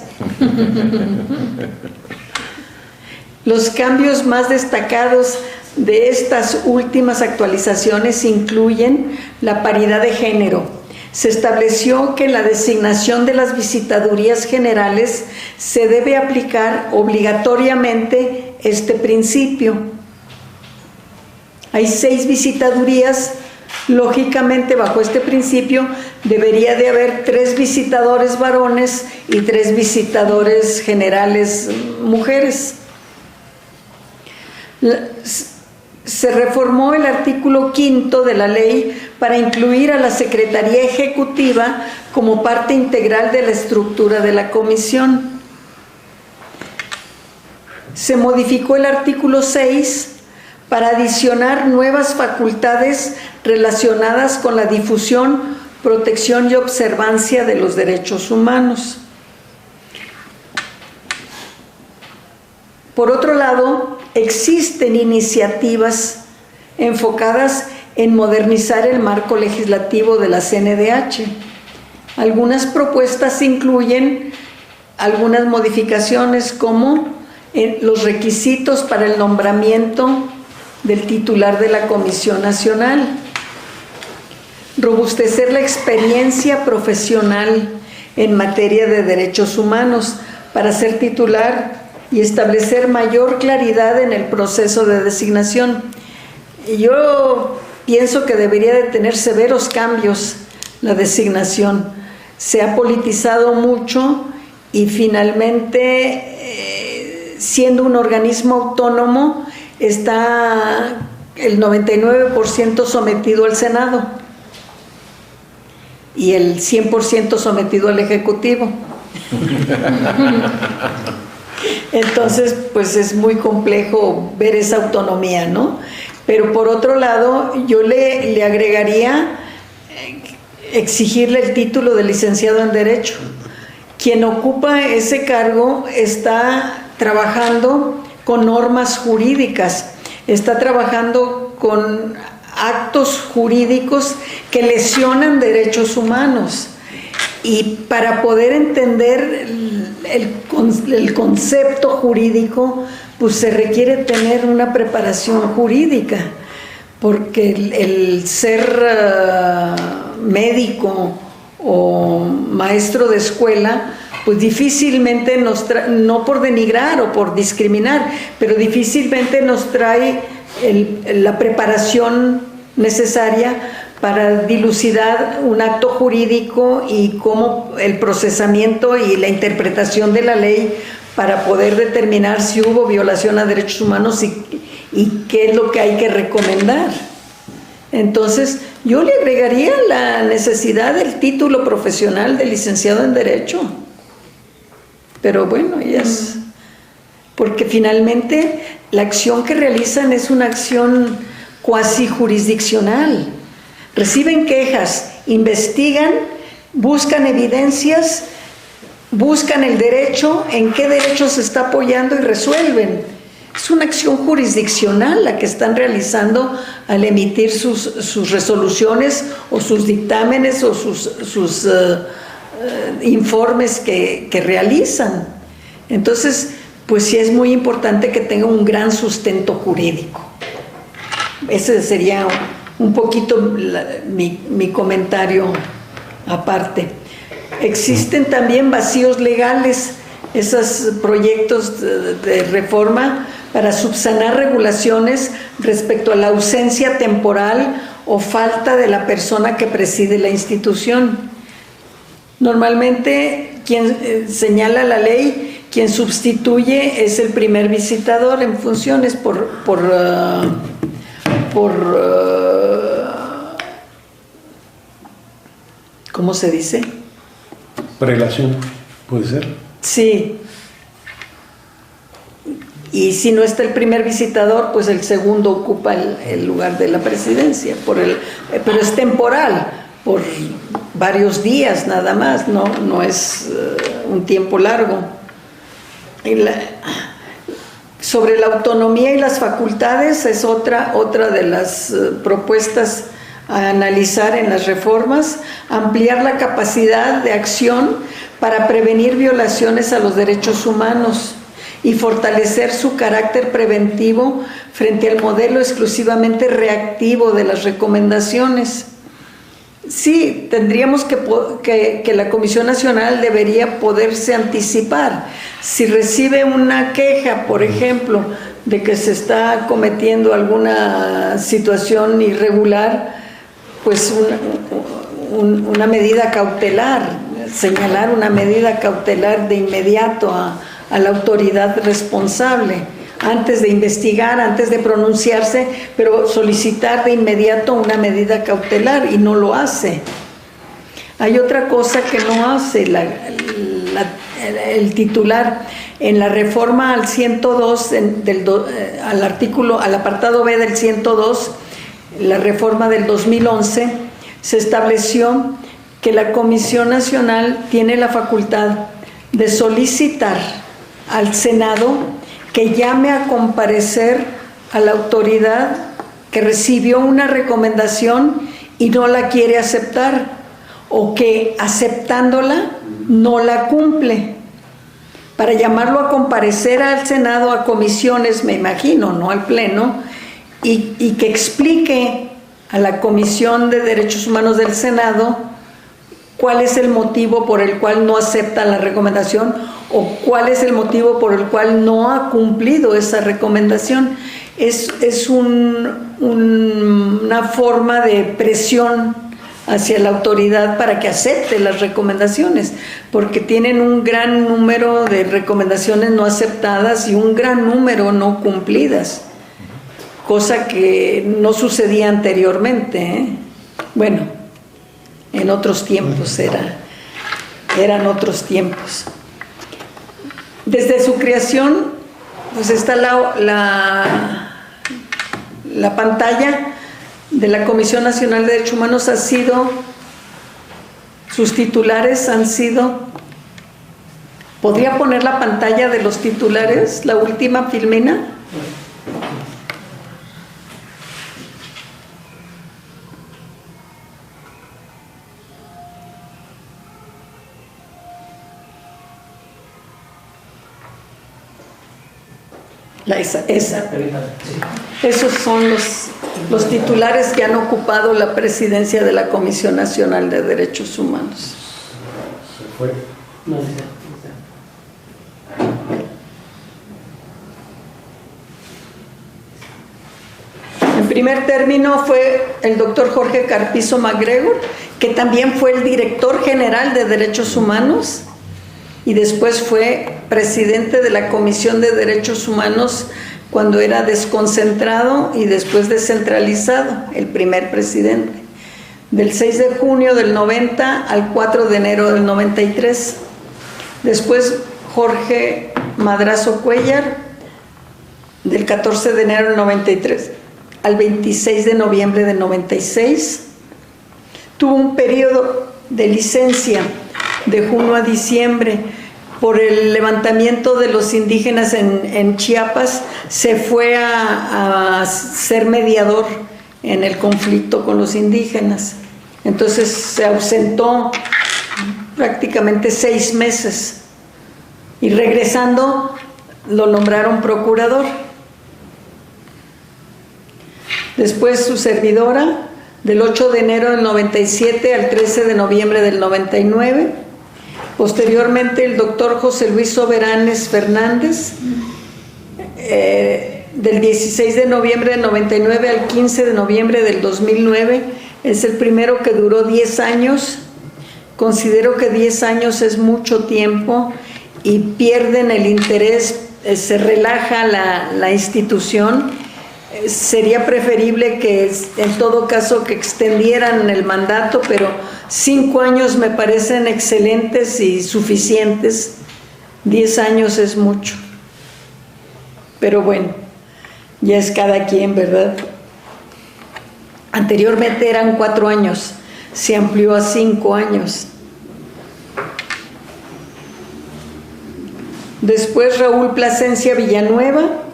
A: Los cambios más destacados de estas últimas actualizaciones incluyen la paridad de género. Se estableció que en la designación de las visitadurías generales se debe aplicar obligatoriamente este principio. Hay 6 visitadurías. Lógicamente, bajo este principio, debería de haber 3 visitadores varones y 3 visitadores generales mujeres. Se reformó el artículo 5 de la ley para incluir a la Secretaría Ejecutiva como parte integral de la estructura de la comisión. Se modificó el artículo 6 para adicionar nuevas facultades relacionadas con la difusión, protección y observancia de los derechos humanos. Por otro lado, existen iniciativas enfocadas en modernizar el marco legislativo de la CNDH. Algunas propuestas incluyen algunas modificaciones como los requisitos para el nombramiento del titular de la Comisión Nacional, robustecer la experiencia profesional en materia de derechos humanos para ser titular y establecer mayor claridad en el proceso de designación. Yo pienso que debería de tener severos cambios la designación. Se ha politizado mucho y finalmente, siendo un organismo autónomo, está el 99% sometido al Senado y el 100% sometido al Ejecutivo. Entonces, pues es muy complejo ver esa autonomía, ¿no? Pero por otro lado, yo le agregaría exigirle el título de licenciado en Derecho. Quien ocupa ese cargo está trabajando con normas jurídicas, está trabajando con actos jurídicos que lesionan derechos humanos. Y para poder entender el concepto jurídico, pues se requiere tener una preparación jurídica, porque el ser médico o maestro de escuela, pues difícilmente no por denigrar o por discriminar, pero difícilmente nos trae la preparación necesaria para dilucidar un acto jurídico y cómo el procesamiento y la interpretación de la ley para poder determinar si hubo violación a derechos humanos y qué es lo que hay que recomendar. Entonces, yo le agregaría la necesidad del título profesional de licenciado en Derecho. Pero bueno, ellas... Porque finalmente la acción que realizan es una acción cuasi jurisdiccional. Reciben quejas, investigan, buscan evidencias, buscan el derecho, en qué derecho se está apoyando y resuelven. Es una acción jurisdiccional la que están realizando al emitir sus resoluciones o sus dictámenes o sus informes que realizan. Entonces, pues sí es muy importante que tenga un gran sustento jurídico. Ese sería un poquito mi comentario aparte. Existen también vacíos legales, esos proyectos de reforma para subsanar regulaciones respecto a la ausencia temporal o falta de la persona que preside la institución. Normalmente quien señala la ley, quien sustituye es el primer visitador en funciones ¿cómo se dice?
C: Prelación, puede ser.
A: Sí. Y si no está el primer visitador, pues el segundo ocupa el lugar de la presidencia, pero es temporal, por varios días nada más, no es un tiempo largo. Sobre la autonomía y las facultades es otra de las propuestas a analizar en las reformas, ampliar la capacidad de acción para prevenir violaciones a los derechos humanos y fortalecer su carácter preventivo frente al modelo exclusivamente reactivo de las recomendaciones. Sí, tendríamos que la Comisión Nacional debería poderse anticipar. Si recibe una queja, por ejemplo, de que se está cometiendo alguna situación irregular, pues una medida cautelar, señalar una medida cautelar de inmediato a la autoridad responsable, antes de investigar, antes de pronunciarse, pero solicitar de inmediato una medida cautelar, y no lo hace. Hay otra cosa que no hace el titular. En la reforma al 102, al apartado B del 102, la reforma del 2011, se estableció que la Comisión Nacional tiene la facultad de solicitar al Senado que llame a comparecer a la autoridad que recibió una recomendación y no la quiere aceptar, o que aceptándola no la cumple, para llamarlo a comparecer al Senado, a comisiones, me imagino, no al Pleno, y que explique a la Comisión de Derechos Humanos del Senado cuál es el motivo por el cual no acepta la recomendación o cuál es el motivo por el cual no ha cumplido esa recomendación. Es una forma de presión hacia la autoridad para que acepte las recomendaciones, porque tienen un gran número de recomendaciones no aceptadas y un gran número no cumplidas, cosa que no sucedía anteriormente, ¿eh? Bueno, en otros tiempos eran otros tiempos. Desde su creación, pues está la pantalla de la Comisión Nacional de Derechos Humanos sus titulares han sido, ¿podría poner la pantalla de los titulares, la última, Filmina? Esa. Esos son los titulares que han ocupado la presidencia de la Comisión Nacional de Derechos Humanos.
C: Se fue.
A: En primer término fue el doctor Jorge Carpizo MacGregor, que también fue el director general de Derechos Humanos, y después fue presidente de la Comisión de Derechos Humanos cuando era desconcentrado y después descentralizado, el primer presidente, del 6 de junio del 90 al 4 de enero del 93. Después Jorge Madrazo Cuéllar, del 14 de enero del 93 al 26 de noviembre del 96. Tuvo un periodo de licencia de junio a diciembre por el levantamiento de los indígenas en Chiapas. Se fue a ser mediador en el conflicto con los indígenas. Entonces se ausentó prácticamente 6 meses y regresando lo nombraron procurador. Después su servidora, del 8 de enero del 97 al 13 de noviembre del 99. Posteriormente el doctor José Luis Soberanes Fernández, del 16 de noviembre del 99 al 15 de noviembre del 2009, es el primero que duró 10 años. Considero que 10 años es mucho tiempo y pierden el interés, se relaja la institución. Sería preferible que en todo caso que extendieran el mandato, pero 5 años me parecen excelentes y suficientes. 10 años es mucho. Pero bueno, ya es cada quien, ¿verdad? Anteriormente eran 4 años, se amplió a 5 años. Después Raúl Plasencia Villanueva,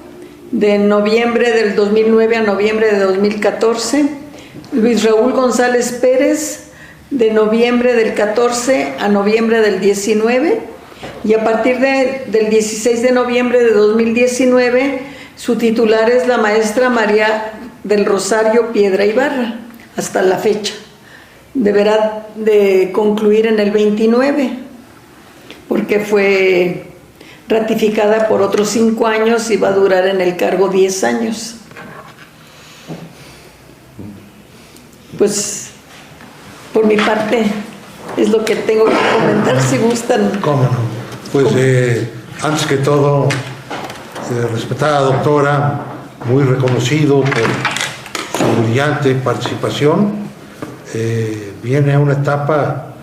A: de noviembre del 2009 a noviembre de 2014. Luis Raúl González Pérez, de noviembre del 14 a noviembre del 19. Y a partir del 16 de noviembre de 2019, su titular es la maestra María del Rosario Piedra Ibarra, hasta la fecha. Deberá de concluir en el 29, porque fue ratificada por otros 5 años y va a durar en el cargo 10 años. Pues, por mi parte, es lo que tengo que comentar, si gustan.
D: ¿Cómo no? Pues, antes que todo, respetada doctora, muy reconocido por su brillante participación, viene una etapa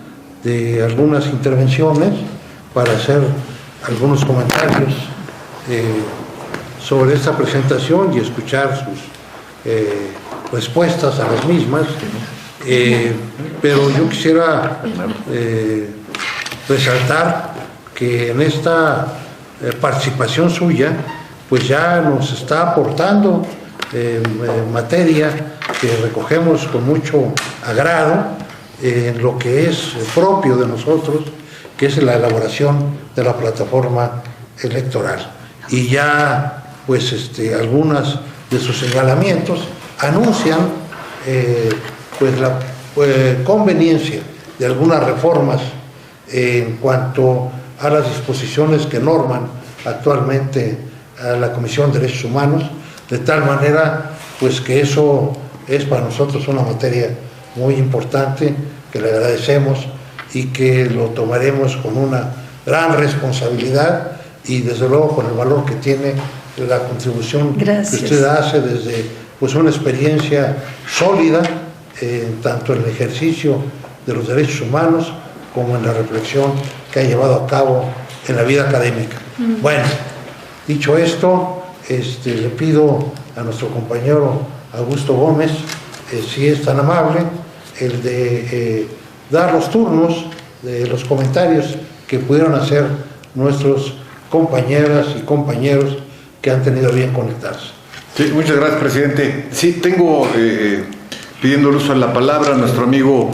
D: de algunas intervenciones para hacer algunos comentarios sobre esta presentación y escuchar sus respuestas a las mismas, pero yo quisiera resaltar que en esta participación suya pues ya nos está aportando materia que recogemos con mucho agrado en lo que es propio de nosotros, que es la elaboración de la plataforma electoral. Y ya, pues, algunas de sus señalamientos anuncian, pues, la conveniencia de algunas reformas en cuanto a las disposiciones que norman actualmente a la Comisión de Derechos Humanos, de tal manera, pues, que eso es para nosotros una materia muy importante, que le agradecemos y que lo tomaremos con una gran responsabilidad y desde luego con el valor que tiene la contribución
A: Gracias.
D: que usted hace desde pues una experiencia sólida tanto en el ejercicio de los derechos humanos como en la reflexión que ha llevado a cabo en la vida académica. Bueno, dicho esto, le pido a nuestro compañero Augusto Gómez, si es tan amable, el de dar los turnos de los comentarios que pudieron hacer nuestros compañeras y compañeros que han tenido bien conectarse.
E: Sí, muchas gracias, presidente. Sí, tengo pidiendo el uso de la palabra a nuestro amigo